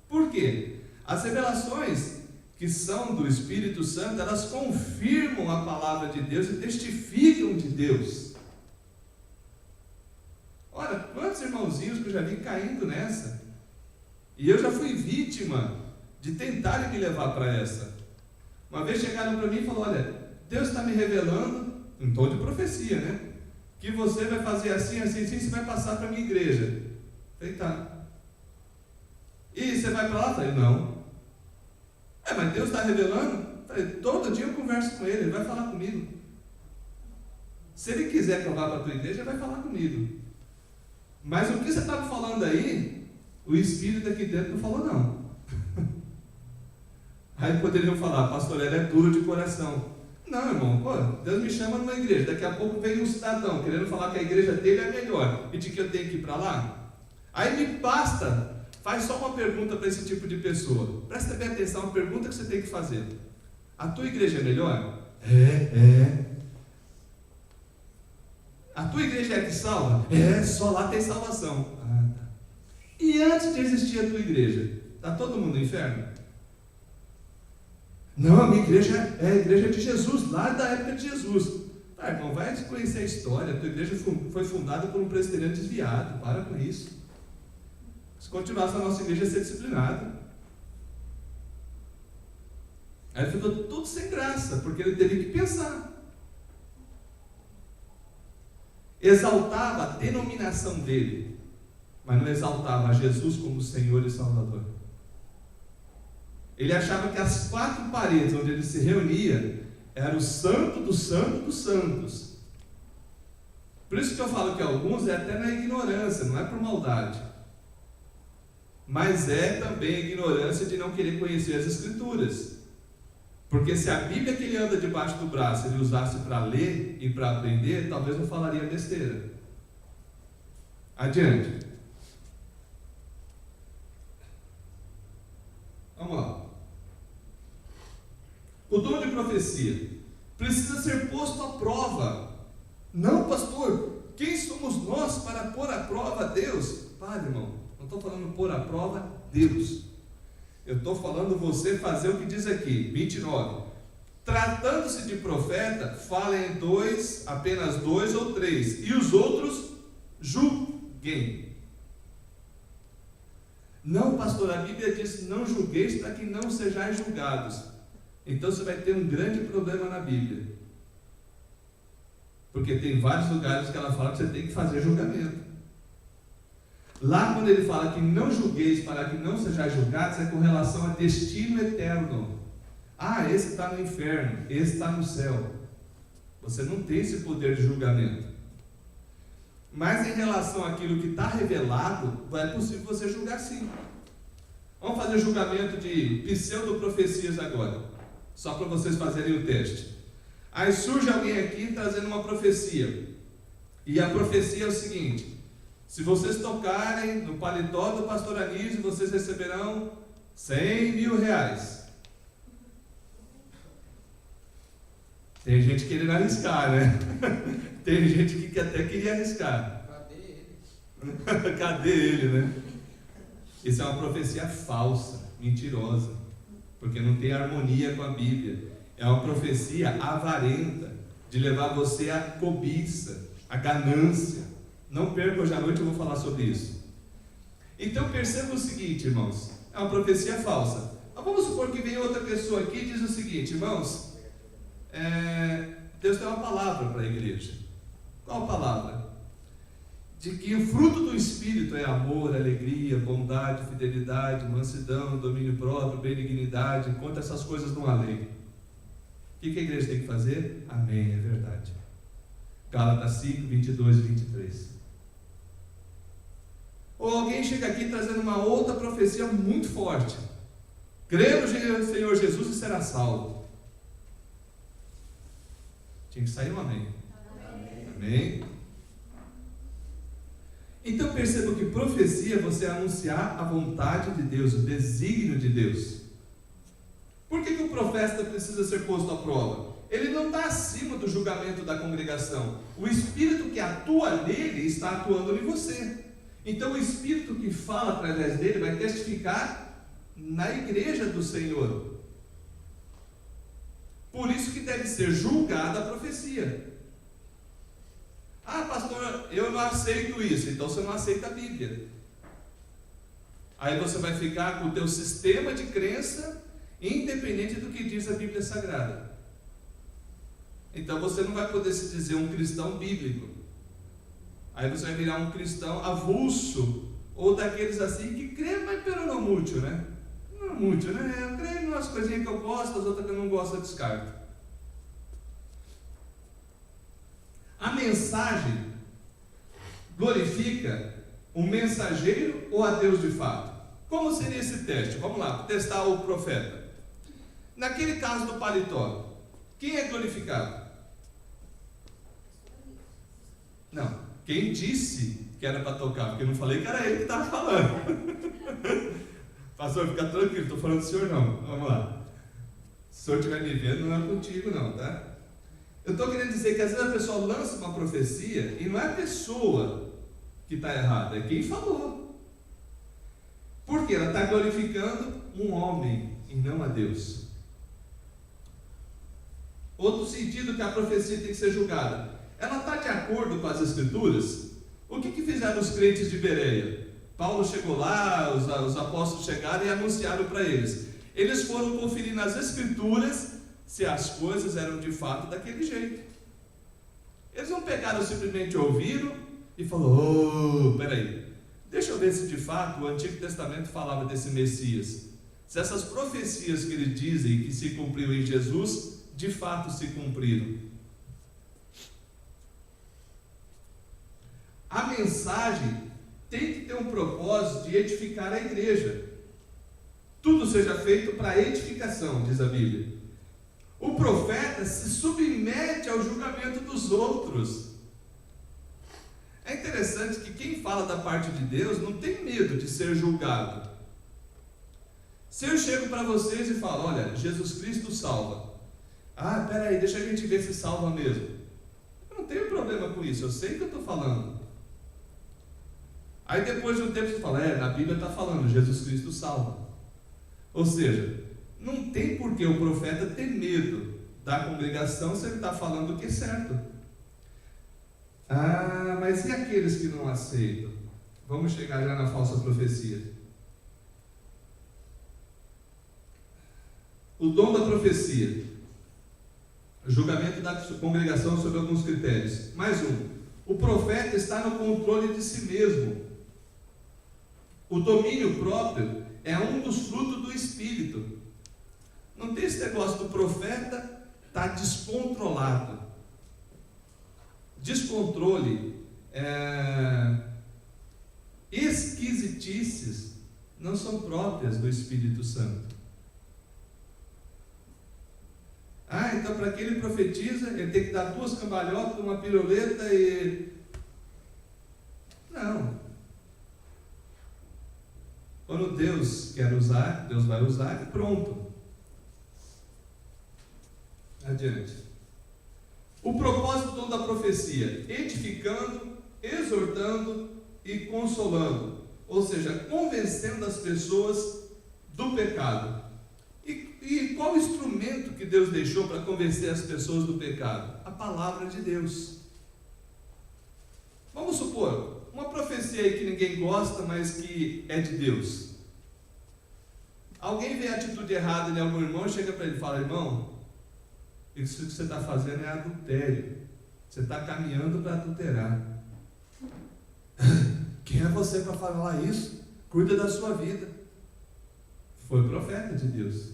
Speaker 1: Por quê? As revelações que são do Espírito Santo, elas confirmam a palavra de Deus e testificam de Deus. Ora, quantos irmãozinhos que eu já vi caindo nessa? E eu já fui vítima de tentarem me levar para essa. Uma vez chegaram para mim e falaram: olha, Deus está me revelando, em tom de profecia, né? Que você vai fazer assim, assim, assim, você vai passar para a minha igreja. Eu falei: tá. E você vai para lá? Eu falei: não. Mas Deus está revelando? Eu falei: todo dia eu converso com ele vai falar comigo. Se ele quiser que eu vá para a tua igreja, ele vai falar comigo. Mas o que você estava falando aí, o Espírito aqui dentro não falou não. Aí poderiam falar: pastor, ele é duro de coração. Não, irmão, Deus me chama numa igreja, daqui a pouco vem um cidadão querendo falar que a igreja dele é melhor e de que eu tenho que ir para lá. Aí me basta, faz só uma pergunta para esse tipo de pessoa. Presta bem atenção, uma pergunta que você tem que fazer: a tua igreja é melhor? É. A tua igreja é que salva? Só lá tem salvação. Tá. E antes de existir a tua igreja, está todo mundo no inferno? Não, a minha igreja é a igreja de Jesus, lá da época de Jesus. Irmão, vai conhecer a história. A tua igreja foi fundada por um presbiteriano desviado. Para com isso. Se continuasse a nossa igreja, ia ser disciplinado. Aí ficou tudo sem graça, porque ele teve que pensar. Exaltava a denominação dele, mas não exaltava a Jesus como Senhor e Salvador. Ele achava que as 4 paredes onde ele se reunia era o santo do santo dos santos. Por isso que eu falo que alguns é até na ignorância, não é por maldade, mas é também a ignorância de não querer conhecer as Escrituras. Porque se a Bíblia que ele anda debaixo do braço ele usasse para ler e para aprender, talvez não falaria besteira. Adiante. Vamos lá. O dom de profecia precisa ser posto à prova. Não, pastor, quem somos nós para pôr à prova Deus? Para, irmão, não estou falando pôr à prova Deus. Eu estou falando você fazer o que diz aqui, 29. Tratando-se de profeta, fala em apenas 2 ou 3, e os outros julguem. Não, pastor, a Bíblia diz: não julgueis para que não sejais julgados. Então você vai ter um grande problema na Bíblia, porque tem vários lugares que ela fala que você tem que fazer julgamento. Lá quando ele fala que não julgueis para que não sejais julgados, é com relação a destino eterno. Esse está no inferno, esse está no céu. Você não tem esse poder de julgamento. Mas em relação àquilo que está revelado, é possível você julgar sim. Vamos fazer julgamento de pseudo-profecias agora, só para vocês fazerem o teste. Aí surge alguém aqui trazendo uma profecia, e a profecia é o seguinte: se vocês tocarem no paletó do pastor Anísio, vocês receberão 100 mil reais. Tem gente querendo arriscar, né? Tem gente que até queria arriscar.
Speaker 2: Cadê ele?
Speaker 1: Cadê ele, né? Isso é uma profecia falsa, mentirosa, porque não tem harmonia com a Bíblia. É uma profecia avarenta, de levar você à cobiça, à ganância. Não perca, hoje à noite eu vou falar sobre isso. Então perceba o seguinte, irmãos, é uma profecia falsa. Mas vamos supor que vem outra pessoa aqui e diz o seguinte: irmãos, Deus tem uma palavra para a igreja. Qual a palavra? De que o fruto do Espírito é amor, alegria, bondade, fidelidade, mansidão, domínio próprio, benignidade. Encontra essas coisas numa lei. O que a igreja tem que fazer? Amém, é verdade. Gálatas 5, 22 e 23. Ou alguém chega aqui trazendo uma outra profecia muito forte: crê no Senhor Jesus e será salvo. Tinha que sair um amém. Amém? Então perceba que profecia é você anunciar a vontade de Deus, o desígnio de Deus. Por que o profeta precisa ser posto à prova? Ele não está acima do julgamento da congregação. O Espírito que atua nele está atuando em você. Então o Espírito que fala através dele vai testificar na igreja do Senhor. Por isso que deve ser julgada a profecia. Ah, pastor, eu não aceito isso. Então você não aceita a Bíblia. Aí você vai ficar com o teu sistema de crença independente do que diz a Bíblia Sagrada. Então você não vai poder se dizer um cristão bíblico. Aí você vai virar um cristão avulso, ou daqueles assim que crê, mas pelo não mútil, né? Não mútil, né? Eu creio em umas coisinhas que eu gosto, as outras que eu não gosto eu descarto. A mensagem glorifica o mensageiro ou a Deus de fato? Como seria esse teste? Vamos lá, testar o profeta. Naquele caso do paletó, quem é glorificado? Não, quem disse que era para tocar, porque eu não falei que era ele que estava falando. Pastor, fica tranquilo, estou falando do senhor não. Vamos lá. Se o senhor estiver me vendo, não é contigo não, tá? Eu estou querendo dizer que às vezes a pessoa lança uma profecia e não é a pessoa que está errada, é quem falou. Porque ela está glorificando um homem e não a Deus. Outro sentido que a profecia tem que ser julgada: ela está de acordo com as Escrituras? O que fizeram os crentes de Bereia? Paulo chegou lá, os apóstolos chegaram e anunciaram para eles. Eles foram conferir nas Escrituras se as coisas eram de fato daquele jeito. Eles não pegaram, simplesmente ouviram e falaram: peraí, deixa eu ver se de fato o Antigo Testamento falava desse Messias. Se essas profecias que eles dizem que se cumpriu em Jesus, de fato se cumpriram. A mensagem tem que ter um propósito de edificar a igreja. Tudo seja feito para edificação, diz a Bíblia. O profeta se submete ao julgamento dos outros. É interessante que quem fala da parte de Deus não tem medo de ser julgado. Se eu chego para vocês e falo: olha, Jesus Cristo salva. Ah, peraí, deixa a gente ver se salva mesmo. Eu não tenho problema com isso, eu sei o que eu estou falando. Aí depois de um tempo você fala: na Bíblia está falando, Jesus Cristo salva. Ou seja, não tem por que o profeta ter medo da congregação se ele está falando o que é certo. Ah, mas e aqueles que não aceitam? Vamos chegar já na falsa profecia. O dom da profecia. O julgamento da congregação sobre alguns critérios. Mais um. O profeta está no controle de si mesmo. O domínio próprio é um dos frutos do Espírito. Não tem esse negócio do profeta estar descontrolado. Descontrole, esquisitices não são próprias do Espírito Santo. Ah, então para que ele profetiza, ele tem que dar 2 cambalhotas, uma piruleta e... Não. Quando Deus quer usar, Deus vai usar e pronto. Adiante. O propósito do dom da profecia: edificando, exortando e consolando. Ou seja, convencendo as pessoas do pecado. E qual o instrumento que Deus deixou para convencer as pessoas do pecado? A palavra de Deus. Vamos supor, uma profecia aí que ninguém gosta, mas que é de Deus. Alguém vê a atitude errada em algum irmão e chega para ele e fala: irmão, isso que você está fazendo é adultério. Você está caminhando para adulterar. Quem é você para falar isso? Cuida da sua vida. Foi o profeta de Deus.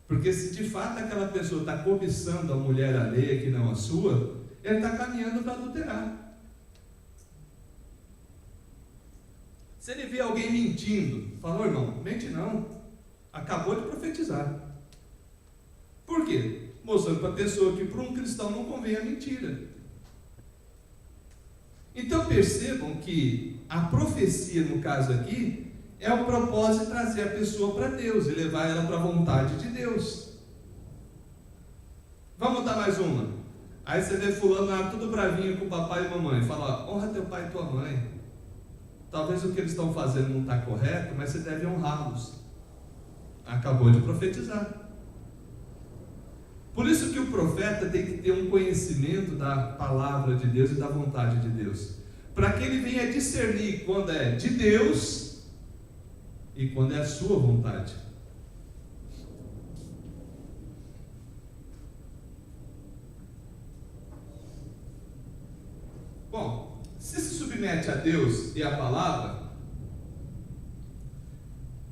Speaker 1: Porque se de fato aquela pessoa está cobiçando a mulher alheia que não a sua, ele está caminhando para adulterar. Se ele vê alguém mentindo, falou: irmão, mente não. Acabou de profetizar. Por quê? Mostrando para a pessoa que para um cristão não convém a mentira. Então percebam que a profecia, no caso aqui, é o propósito de trazer a pessoa para Deus e levar ela para a vontade de Deus. Vamos dar mais uma. Aí você vê fulano tudo bravinho com o papai e mamãe. Fala: honra teu pai e tua mãe. Talvez o que eles estão fazendo não está correto, mas você deve honrá-los. Acabou de profetizar. Por isso que o profeta tem que ter um conhecimento da palavra de Deus e da vontade de Deus, para que ele venha discernir quando é de Deus e quando é a sua vontade. Bom, se submete a Deus e a palavra,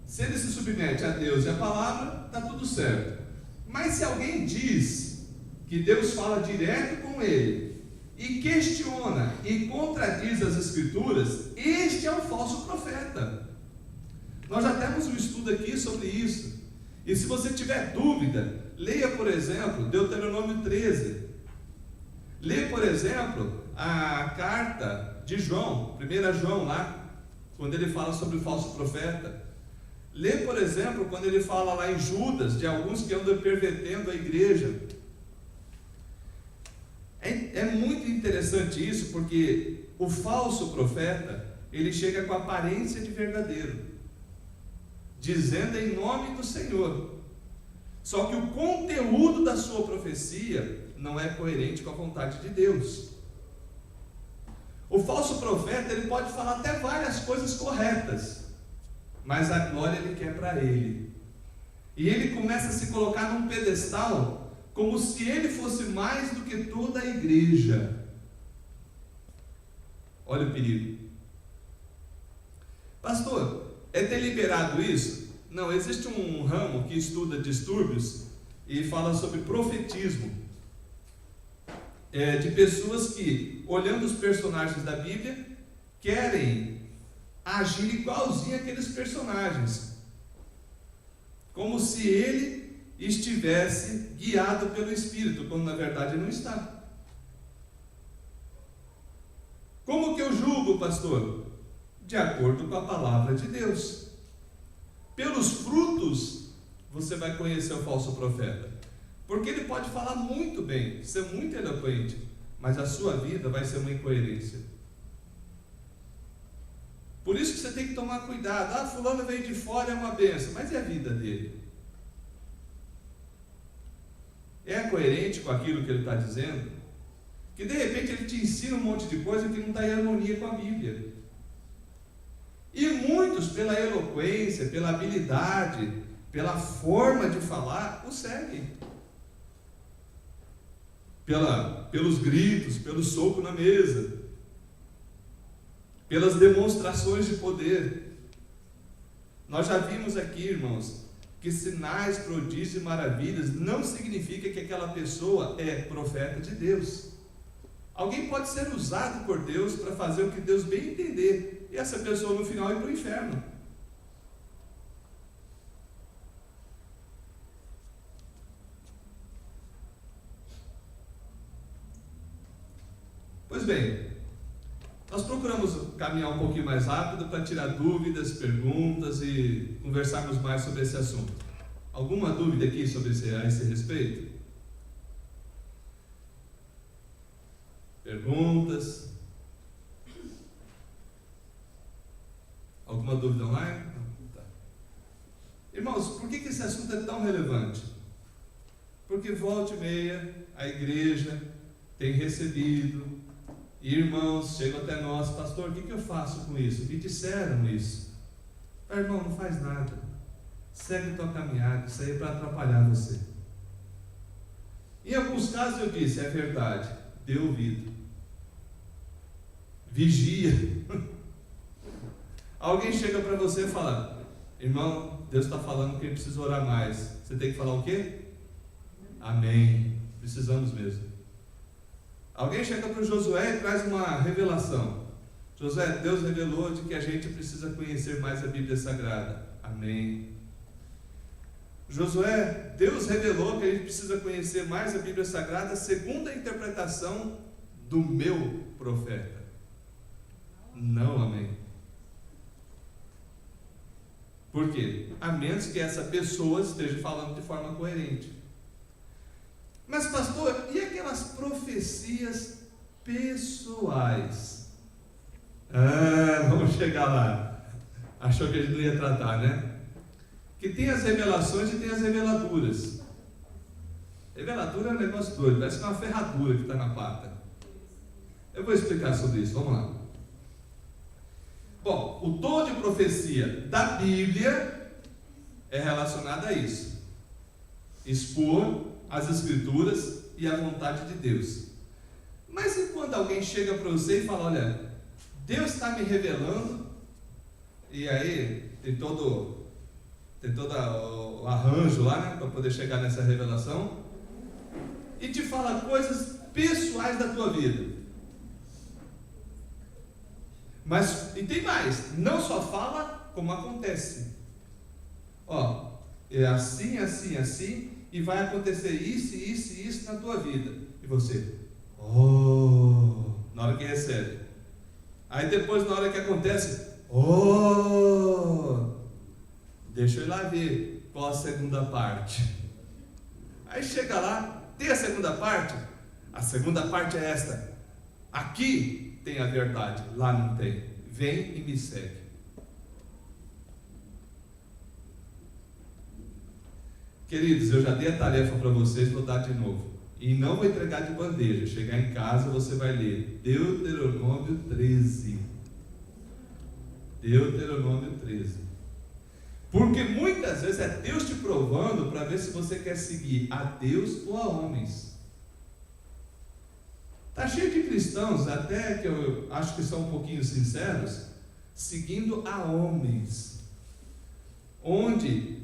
Speaker 1: se ele se submete a Deus e a palavra, está tudo certo. Mas se alguém diz que Deus fala direto com ele e questiona e contradiz as Escrituras, este é o falso profeta. Nós já temos um estudo aqui sobre isso. E se você tiver dúvida, leia, por exemplo, Deuteronômio 13. Leia, por exemplo, a carta de João, 1 João lá, quando ele fala sobre o falso profeta. Lê, por exemplo, quando ele fala lá em Judas, de alguns que andam pervertendo a igreja. É muito interessante isso, porque o falso profeta, ele chega com a aparência de verdadeiro, dizendo em nome do Senhor. Só que o conteúdo da sua profecia não é coerente com a vontade de Deus. O falso profeta, ele pode falar até várias coisas corretas, mas a glória ele quer para ele. E ele começa a se colocar num pedestal, como se ele fosse mais do que toda a igreja. Olha o perigo. Pastor, é deliberado isso? Não, existe um ramo que estuda distúrbios e fala sobre profetismo. De pessoas que, olhando os personagens da Bíblia, querem agir igualzinho àqueles personagens, como se ele estivesse guiado pelo Espírito, quando na verdade não está. Como que eu julgo, pastor? De acordo com a palavra de Deus. Pelos frutos você vai conhecer o falso profeta, porque ele pode falar muito bem, ser muito eloquente, mas a sua vida vai ser uma incoerência. Por isso que você tem que tomar cuidado. Fulano veio de fora, é uma bênção, mas e a vida dele? É coerente com aquilo que ele está dizendo? Que de repente ele te ensina um monte de coisa que não está em harmonia com a Bíblia. E muitos, pela eloquência, pela habilidade, pela forma de falar, o seguem. Pelos gritos, pelo soco na mesa, pelas demonstrações de poder. Nós já vimos aqui, irmãos, que sinais, prodígios e maravilhas não significa que aquela pessoa é profeta de Deus. Alguém pode ser usado por Deus para fazer o que Deus bem entender, e essa pessoa no final ir para o inferno. Pois bem, nós procuramos caminhar um pouquinho mais rápido para tirar dúvidas, perguntas e conversarmos mais sobre esse assunto. Alguma dúvida aqui sobre a esse respeito? Perguntas? Alguma dúvida online? Tá. Irmãos, por que esse assunto é tão relevante? Porque volta e meia a igreja tem recebido irmãos chegam até nós, pastor, o que eu faço com isso? Me disseram isso. Irmão, não faz nada. Segue tua caminhada, isso aí é para atrapalhar você. Em alguns casos eu disse, é verdade, dê ouvido. Vigia. Alguém chega para você e fala, irmão, Deus está falando que precisa orar mais. Você tem que falar o quê? Amém. Precisamos mesmo. Alguém chega para o Josué e traz uma revelação. Josué, Deus revelou de que a gente precisa conhecer mais a Bíblia Sagrada. Amém. Josué, Deus revelou que a gente precisa conhecer mais a Bíblia Sagrada segundo a interpretação do meu profeta. Não, amém. Por quê? A menos que essa pessoa esteja falando de forma coerente. Mas pastor, e aquelas profecias pessoais? Vamos chegar lá. Achou que a gente não ia tratar, né? Que tem as revelações e tem as reveladuras. Reveladura é um negócio doido, parece que é uma ferradura que está na pata. Eu vou explicar sobre isso, vamos lá. Bom, o tom de profecia da Bíblia é relacionado a isso. Expor as Escrituras e a vontade de Deus. Mas e quando alguém chega para você e fala, olha, Deus está me revelando, e aí tem todo o arranjo lá, né, para poder chegar nessa revelação, e te fala coisas pessoais da tua vida. Mas, e tem mais, não só fala, como acontece. Ó, é assim, assim, assim, e vai acontecer isso, isso e isso na tua vida. E você, na hora que recebe. Aí depois, na hora que acontece, deixa eu ir lá ver qual a segunda parte. Aí chega lá, tem a segunda parte? A segunda parte é esta. Aqui tem a verdade, lá não tem. Vem e me segue. Queridos, eu já dei a tarefa para vocês, vou dar de novo. E não vou entregar de bandeja. Chegar em casa, você vai ler Deuteronômio 13. Deuteronômio 13. Porque muitas vezes é Deus te provando para ver se você quer seguir a Deus ou a homens. Está cheio de cristãos, até que eu acho que são um pouquinho sinceros, seguindo a homens, onde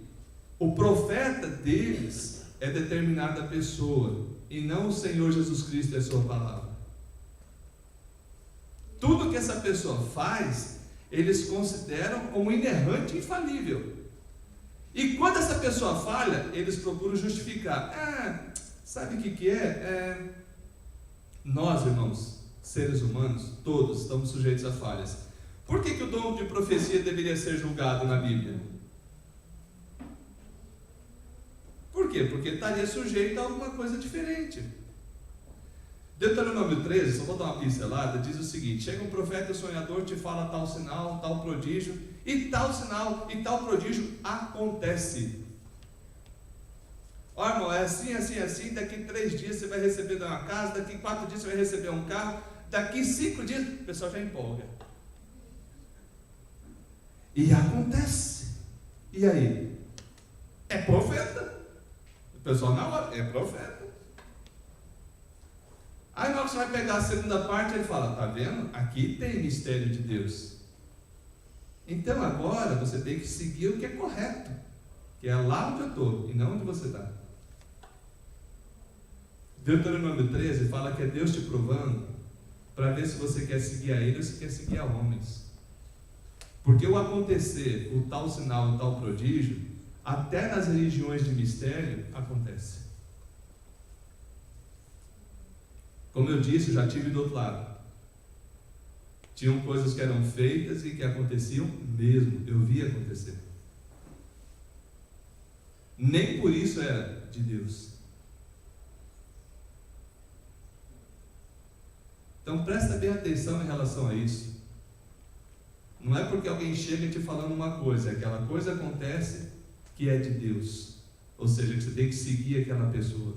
Speaker 1: o profeta deles é determinada pessoa, e não o Senhor Jesus Cristo é a sua palavra. Tudo que essa pessoa faz, eles consideram como inerrante e infalível. E quando essa pessoa falha, eles procuram justificar. Sabe o que é? Nós, irmãos, seres humanos, todos estamos sujeitos a falhas. Por que o dom de profecia deveria ser julgado na Bíblia? Por quê? Porque estaria sujeito a alguma coisa diferente. Deuteronômio 13, só vou dar uma pincelada, diz o seguinte: chega um profeta e sonhador, te fala tal sinal, tal prodígio, e tal sinal e tal prodígio acontece. Ó, irmão, é assim, assim, assim, daqui 3 dias você vai receber uma casa, daqui 4 dias você vai receber um carro, daqui 5 dias, o pessoal já empolga. E acontece. E aí? É profeta. O pessoal na hora, é profeta. Aí na hora que você vai pegar a segunda parte, ele fala, tá vendo? Aqui tem mistério de Deus. Então agora você tem que seguir o que é correto, que é lá onde eu estou, e não onde você está. Deuteronômio 13 fala que é Deus te provando para ver se você quer seguir a Ele ou se quer seguir a homens. Porque o acontecer, o tal sinal, o tal prodígio, até nas religiões de mistério, acontece. Como eu disse, eu já estive do outro lado. Tinham coisas que eram feitas e que aconteciam mesmo, eu vi acontecer. Nem por isso era de Deus. Então presta bem atenção em relação a isso. Não é porque alguém chega te falando uma coisa, aquela coisa acontece que é de Deus. Ou seja, que você tem que seguir aquela pessoa.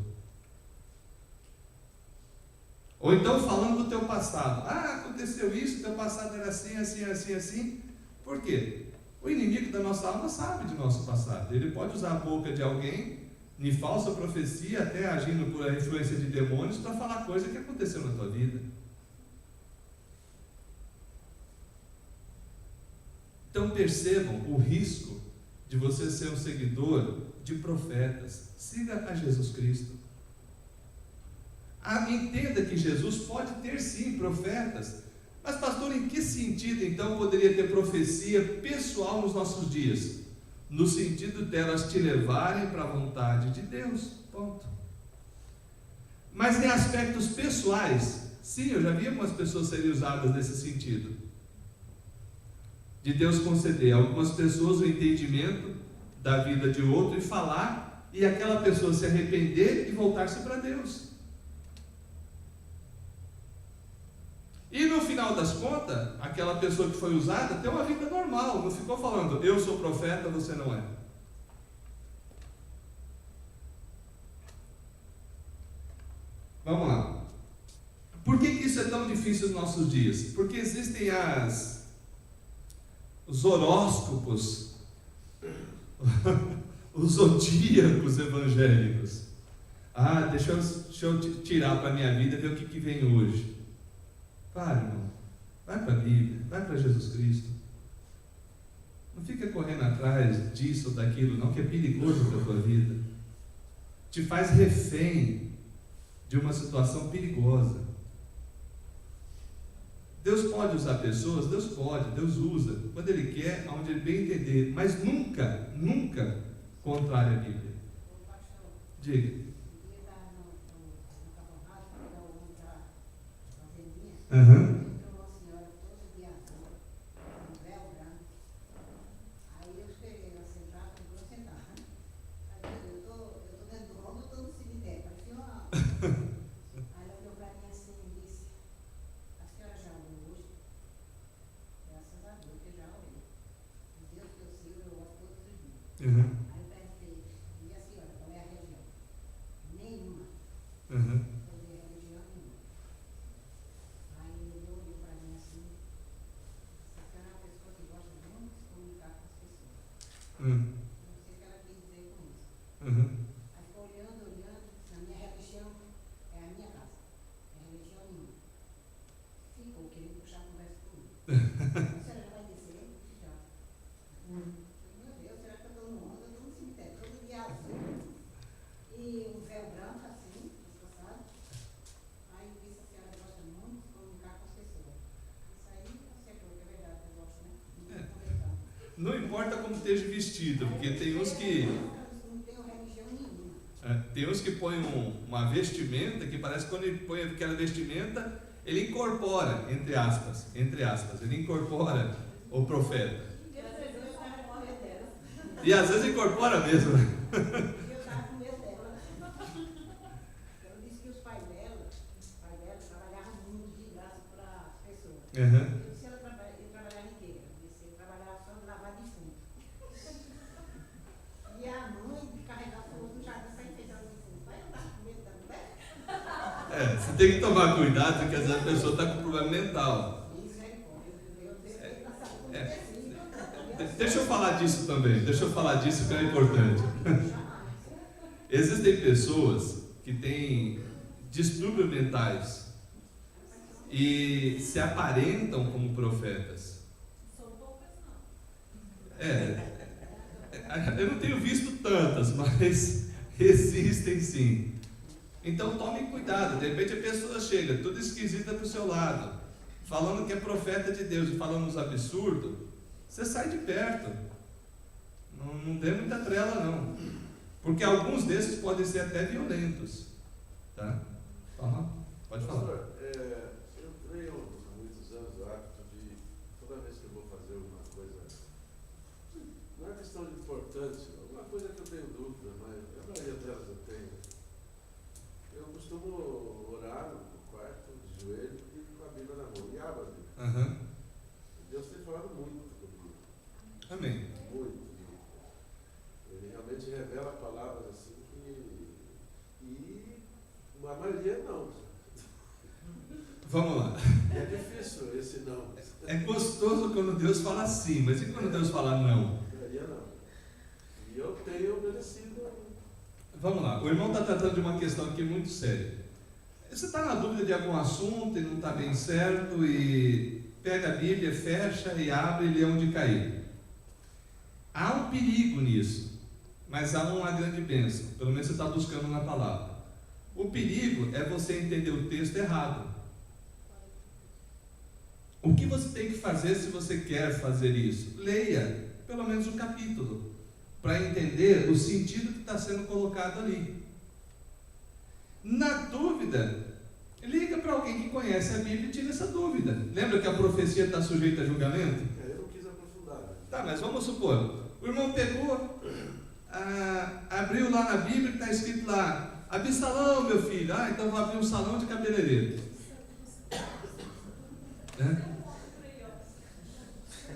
Speaker 1: Ou então falando do teu passado. Ah, aconteceu isso, teu passado era assim, assim, assim, assim. Por quê? O inimigo da nossa alma sabe de nosso passado. Ele pode usar a boca de alguém, em falsa profecia, até agindo por a influência de demônios, para falar coisa que aconteceu na tua vida. Então percebam o risco de você ser um seguidor de profetas. Siga a Jesus Cristo. Entenda que Jesus pode ter sim profetas. Mas pastor, em que sentido então poderia ter profecia pessoal nos nossos dias? No sentido delas te levarem para a vontade de Deus. Ponto. Mas em aspectos pessoais, sim, eu já vi algumas pessoas serem usadas nesse sentido. De Deus conceder a algumas pessoas o entendimento da vida de outro e falar, e aquela pessoa se arrepender e voltar-se para Deus. E no final das contas, aquela pessoa que foi usada tem uma vida normal, não ficou falando, eu sou profeta, você não é. Vamos lá. Por que isso é tão difícil nos nossos dias? Porque existem os horóscopos, os zodíacos evangélicos. Deixa eu tirar para a minha vida e ver o que vem hoje. Para, irmão. Vai para a Bíblia, vai para Jesus Cristo. Não fica correndo atrás disso ou daquilo, não, que é perigoso para a tua vida. Te faz refém de uma situação perigosa. Deus pode usar pessoas? Deus pode, Deus usa, quando Ele quer, aonde Ele bem entender, mas nunca, nunca contrário à Bíblia. Diga. Uhum. Uhum.
Speaker 3: Aí eu perguntei, e a senhora, qual é a religião? Nenhuma.
Speaker 1: Uhum.
Speaker 3: Eu dei a religião nenhuma. Aí ele olhou para mim assim, a senhora é uma pessoa que gosta muito de se comunicar com as pessoas.
Speaker 1: Uhum.
Speaker 3: Não sei o que ela quis dizer com isso.
Speaker 1: Uhum.
Speaker 3: Aí ficou olhando, na minha religião, é a minha casa, é a religião nenhuma. Ficou querendo puxar a conversa comigo. A senhora já vai descer? Já. Meu Deus, será que eu estou no onda? Eu estou no cemitério, todo dia azul. E um véu branco assim, passado. Aí disse a senhora gosta muito de comunicar com as pessoas. Isso aí acertou, que é verdade, eu gosto, né? Muito conversando.
Speaker 1: Não importa como esteja vestido, porque tem uns que.
Speaker 3: Não tenho religião nenhuma.
Speaker 1: Tem uns que põem uma vestimenta que parece que quando ele põe aquela vestimenta, ele incorpora, entre aspas, ele incorpora o profeta. E às vezes incorpora mesmo.
Speaker 3: Eu estava com medo dela. Ela disse que os pais dela trabalhavam muito de graça para as pessoas.
Speaker 1: Uhum.
Speaker 3: Eu disse, ele trabalhava em quê? Ela disse, ele trabalhava só de lavar defunto. E a mãe carregava o outro no jardim para enfeitar o defunto. Aí eu estava com medo da mulher.
Speaker 1: Você tem que tomar cuidado, porque às vezes a pessoa está com problema mental. Deixa eu falar disso também, que é importante. Existem pessoas que têm distúrbios mentais e se aparentam como profetas. Eu não tenho visto tantas, mas existem sim. Então tome cuidado, de repente a pessoa chega toda esquisita para o seu lado, falando que é profeta de Deus e falando uns absurdos. Você sai de perto. Não dê muita trela, não. Porque alguns desses podem ser até violentos. Tá? Pode falar.
Speaker 2: Pastor, eu tenho há muitos anos o hábito de, toda vez que eu vou fazer alguma coisa, não é questão de importância, alguma coisa que eu tenho dúvida, mas a maioria delas eu tenho. Eu costumo orar no quarto, de joelho e com a Bíblia na mão. E abro a Bíblia.
Speaker 1: Uhum.
Speaker 2: Deus tem falado muito comigo.
Speaker 1: Amém.
Speaker 2: Muito. Ele realmente revela palavras assim que. E a maioria não.
Speaker 1: É gostoso quando Deus fala sim, mas e quando Deus fala não?
Speaker 2: Não. E eu tenho obedecido.
Speaker 1: Vamos lá, o irmão está tratando de uma questão aqui muito séria. Você está na dúvida de algum assunto e não está bem certo, e pega a Bíblia, fecha e abre e lê onde cair. Há um perigo nisso, mas há uma grande bênção, pelo menos você está buscando na palavra. O perigo é você entender o texto errado. O que você tem que fazer se você quer fazer isso? Leia pelo menos um capítulo, para entender o sentido que está sendo colocado ali. Na dúvida, liga para alguém que conhece a Bíblia e tira essa dúvida. Lembra que a profecia está sujeita a julgamento?
Speaker 2: Eu não quis aprofundar. Né?
Speaker 1: Tá, mas vamos supor, o irmão pegou, abriu lá na Bíblia e está escrito lá, Absalão, meu filho, então vou abrir um salão de cabeleireiro.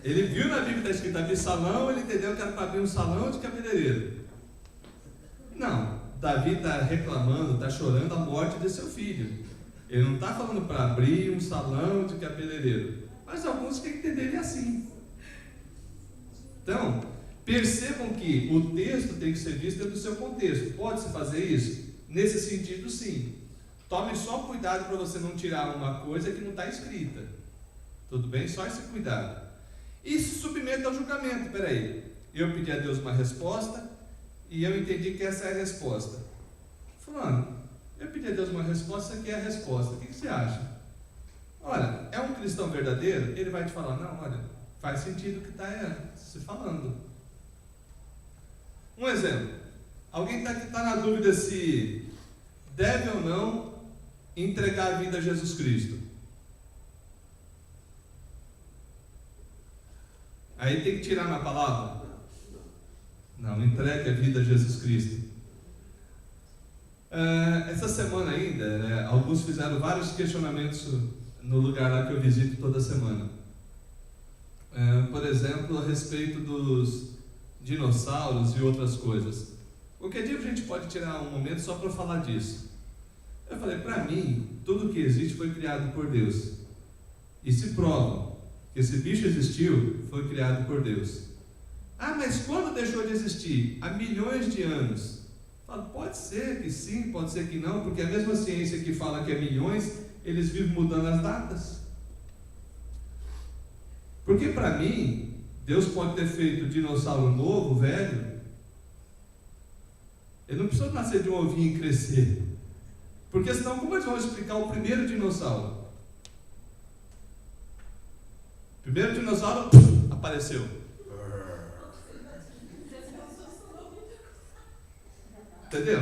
Speaker 1: Ele viu na Bíblia que está escrito Absalão, ele entendeu que era para abrir um salão de cabeleireiro. Não, Davi está reclamando, está chorando a morte de seu filho. Ele não está falando para abrir um salão de cabeleireiro. Mas alguns querem entender ele assim. Então, percebam que o texto tem que ser visto dentro do seu contexto. Pode-se fazer isso? Nesse sentido, sim. Tome só cuidado para você não tirar uma coisa que não está escrita. Tudo bem? Só esse cuidado. E se submeta ao julgamento. Peraí, eu pedi a Deus uma resposta e eu entendi que essa é a resposta. Fulano, eu pedi a Deus uma resposta, essa aqui é a resposta. O que você acha? Olha, é um cristão verdadeiro? Ele vai te falar, não, olha, faz sentido o que está se falando. Um exemplo, alguém está na dúvida se deve ou não entregar a vida a Jesus Cristo. Aí tem que tirar na palavra? Não, entregue a vida a Jesus Cristo. Essa semana ainda, alguns fizeram vários questionamentos no lugar lá que eu visito toda semana. Por exemplo, a respeito dos dinossauros e outras coisas. Qualquer dia a gente pode tirar um momento só para falar disso. Eu falei, para mim, tudo que existe foi criado por Deus. E se prova que esse bicho existiu, foi criado por Deus. Mas quando deixou de existir? Há milhões de anos. Falo, pode ser que sim, pode ser que não, porque a mesma ciência que fala que é milhões, eles vivem mudando as datas. Porque para mim, Deus pode ter feito dinossauro novo, velho. Ele não precisa nascer de um ovinho e crescer. Porque senão como eles vão explicar o primeiro dinossauro? O primeiro dinossauro apareceu. Entendeu?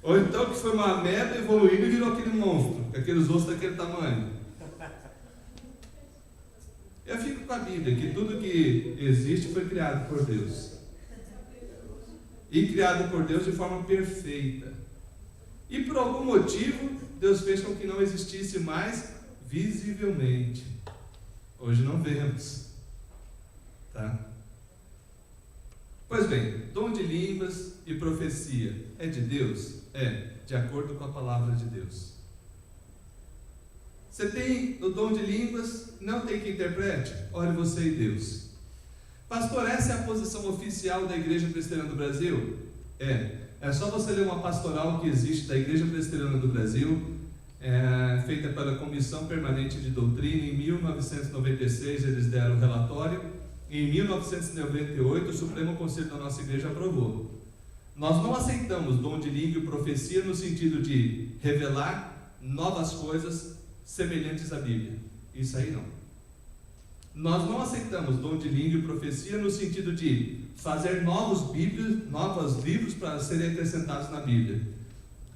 Speaker 1: Ou então que foi uma ameba evoluindo e virou aquele monstro, com aqueles ossos daquele tamanho. Eu fico com a Bíblia, que tudo que existe foi criado por Deus. E criado por Deus de forma perfeita. E por algum motivo, Deus fez com que não existisse mais visivelmente. Hoje não vemos. Tá? Pois bem, dom de línguas e profecia é de Deus? É, de acordo com a palavra de Deus. Você tem o dom de línguas, não tem que interprete? Ore você e Deus. Pastor, essa é a posição oficial da Igreja Presbiteriana do Brasil? É só você ler uma pastoral que existe da Igreja Presbiteriana do Brasil, feita pela Comissão Permanente de Doutrina. Em 1996 eles deram o relatório, em 1998 o Supremo Conselho da nossa igreja aprovou. Nós não aceitamos dom de língua e profecia no sentido de revelar novas coisas semelhantes à Bíblia. Isso aí não. Nós não aceitamos dom de língua e profecia no sentido de fazer novos livros para serem acrescentados na Bíblia.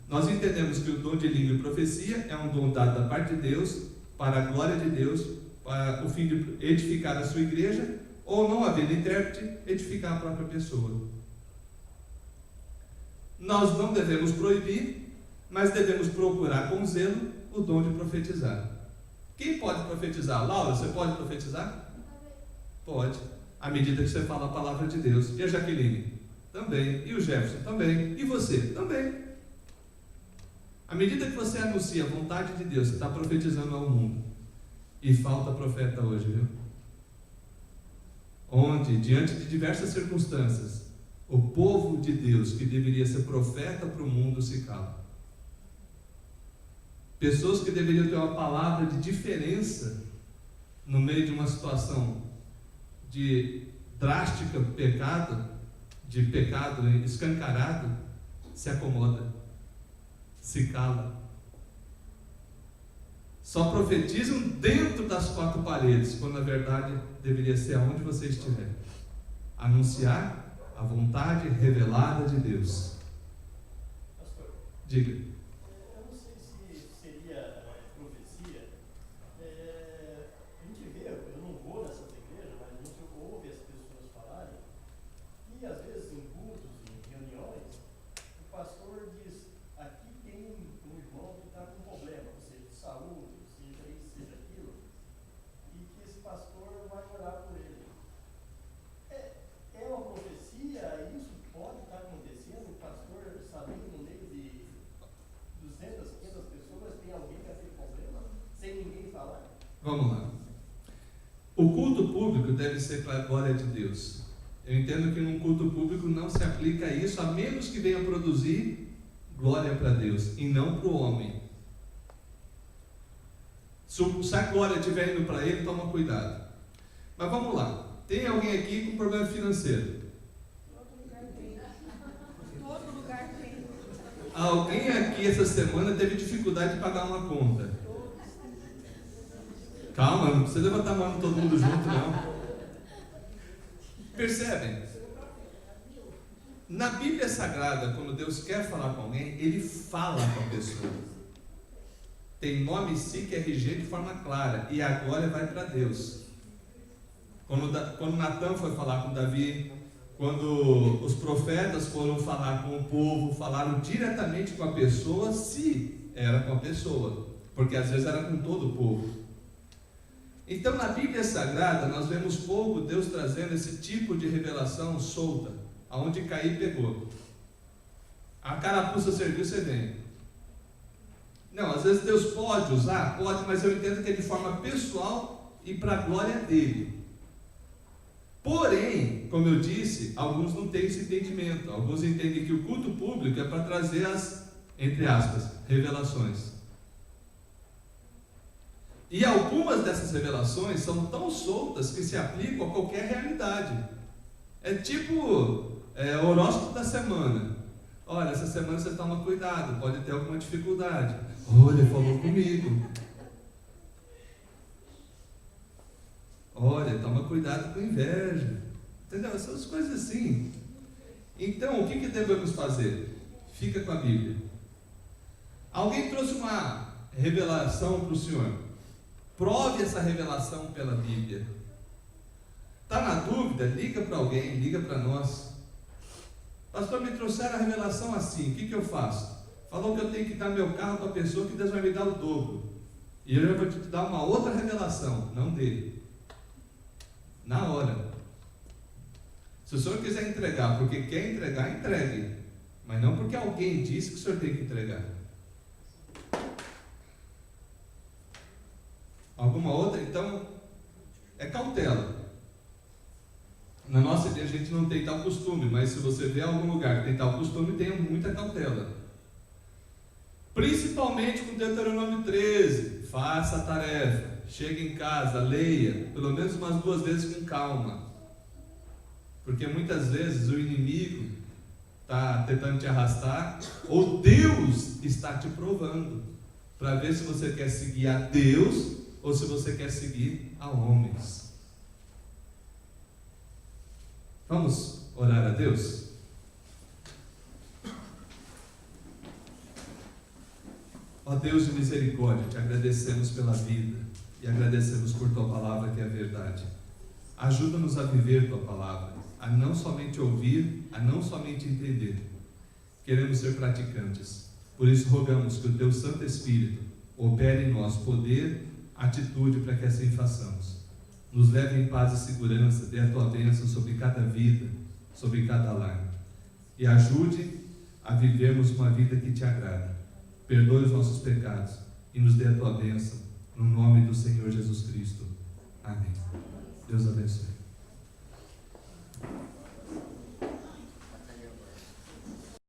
Speaker 1: Nós entendemos que o dom de língua e profecia é um dom dado da parte de Deus, para a glória de Deus, para o fim de edificar a sua igreja, ou não havendo intérprete, edificar a própria pessoa. Nós não devemos proibir, mas devemos procurar com zelo o dom de profetizar. Quem pode profetizar? Laura, você pode profetizar? Pode, à medida que você fala a palavra de Deus. E a Jaqueline? Também. E o Jefferson? Também. E você? Também. À medida que você anuncia a vontade de Deus, você está profetizando ao mundo. E falta profeta hoje, viu? Onde, diante de diversas circunstâncias, o povo de Deus, que deveria ser profeta para o mundo, se cala. Pessoas que deveriam ter uma palavra de diferença no meio de uma situação de drástico pecado, de pecado escancarado, se acomoda, se cala. Só profetizam dentro das quatro paredes, quando na verdade deveria ser aonde você estiver. Anunciar a vontade revelada de Deus.
Speaker 4: Pastor,
Speaker 1: Diga.
Speaker 4: eu não sei se seria profecia. A gente vê, eu não vou nessas igrejas, mas a gente ouve as pessoas falarem, e às vezes em cultos, em reuniões, o pastor diz: aqui tem um irmão que está com problema, seja de saúde, seja isso, seja aquilo, e que esse pastor vai orar por ele. É uma profecia? Isso pode estar acontecendo? O pastor sabendo no meio de 200, 500 pessoas, tem alguém que tem problema, sem ninguém falar?
Speaker 1: Vamos lá. O culto público deve ser para a glória de Deus. Eu entendo que num culto público não se aplica isso, a menos que venha produzir glória para Deus e não para o homem. Se a glória estiver indo para ele, toma cuidado. Mas vamos lá. Tem alguém aqui com problema financeiro?
Speaker 5: Todo lugar tem.
Speaker 1: Alguém aqui essa semana teve dificuldade de pagar uma conta? Calma, não precisa levantar a mão todo mundo junto, não. Percebem? Na Bíblia Sagrada, quando Deus quer falar com alguém, Ele fala com a pessoa. Tem nome sim que é RG de forma clara, e a glória vai para Deus. Quando Natan foi falar com Davi, quando os profetas foram falar com o povo, falaram diretamente com a pessoa, se era com a pessoa, porque às vezes era com todo o povo. Então na Bíblia Sagrada nós vemos pouco Deus trazendo esse tipo de revelação solta, aonde cair pegou. A carapuça serviu, você vem. Não, às vezes Deus pode usar, pode, mas eu entendo que é de forma pessoal e para a glória dele. Porém, como eu disse, alguns não têm esse entendimento. Alguns entendem que o culto público é para trazer as, entre aspas, revelações. E algumas dessas revelações são tão soltas que se aplicam a qualquer realidade. É tipo horóscopo da semana. Olha, essa semana você toma cuidado, pode ter alguma dificuldade. Olha, falou comigo. Olha, toma cuidado com inveja. Entendeu? Essas coisas assim. Então, o que devemos fazer? Fica com a Bíblia. Alguém trouxe uma revelação para o senhor. Prove essa revelação pela Bíblia. Está na dúvida? Liga para alguém, liga para nós. Pastor, me trouxeram a revelação assim, o que eu faço? Falou que eu tenho que dar meu carro para a pessoa, que Deus vai me dar o dobro. E eu já vou te dar uma outra revelação, não dele. Na hora. Se o senhor quiser entregar porque quer entregar, entregue. Mas não porque alguém disse que o senhor tem que entregar. Alguma outra? Então, é cautela. Na nossa igreja a gente não tem tal costume, mas se você vê algum lugar que tem tal costume, tenha muita cautela. Principalmente com Deuteronômio 13. Faça a tarefa. Chegue em casa, leia, pelo menos umas 2 vezes com calma. Porque muitas vezes o inimigo está tentando te arrastar, ou Deus está te provando, para ver se você quer seguir a Deus, ou se você quer seguir a homens. Vamos orar a Deus? Ó Deus de misericórdia, te agradecemos pela vida e agradecemos por tua palavra que é a verdade. Ajuda-nos a viver tua palavra, a não somente ouvir, a não somente entender. Queremos ser praticantes. Por isso rogamos que o teu Santo Espírito opere em nós poder, atitude para que assim façamos. Nos leve em paz e segurança, dê a tua bênção sobre cada vida, sobre cada lar. E ajude a vivermos uma vida que te agrada. Perdoe os nossos pecados e nos dê a tua bênção. No nome do Senhor Jesus Cristo. Amém. Deus abençoe.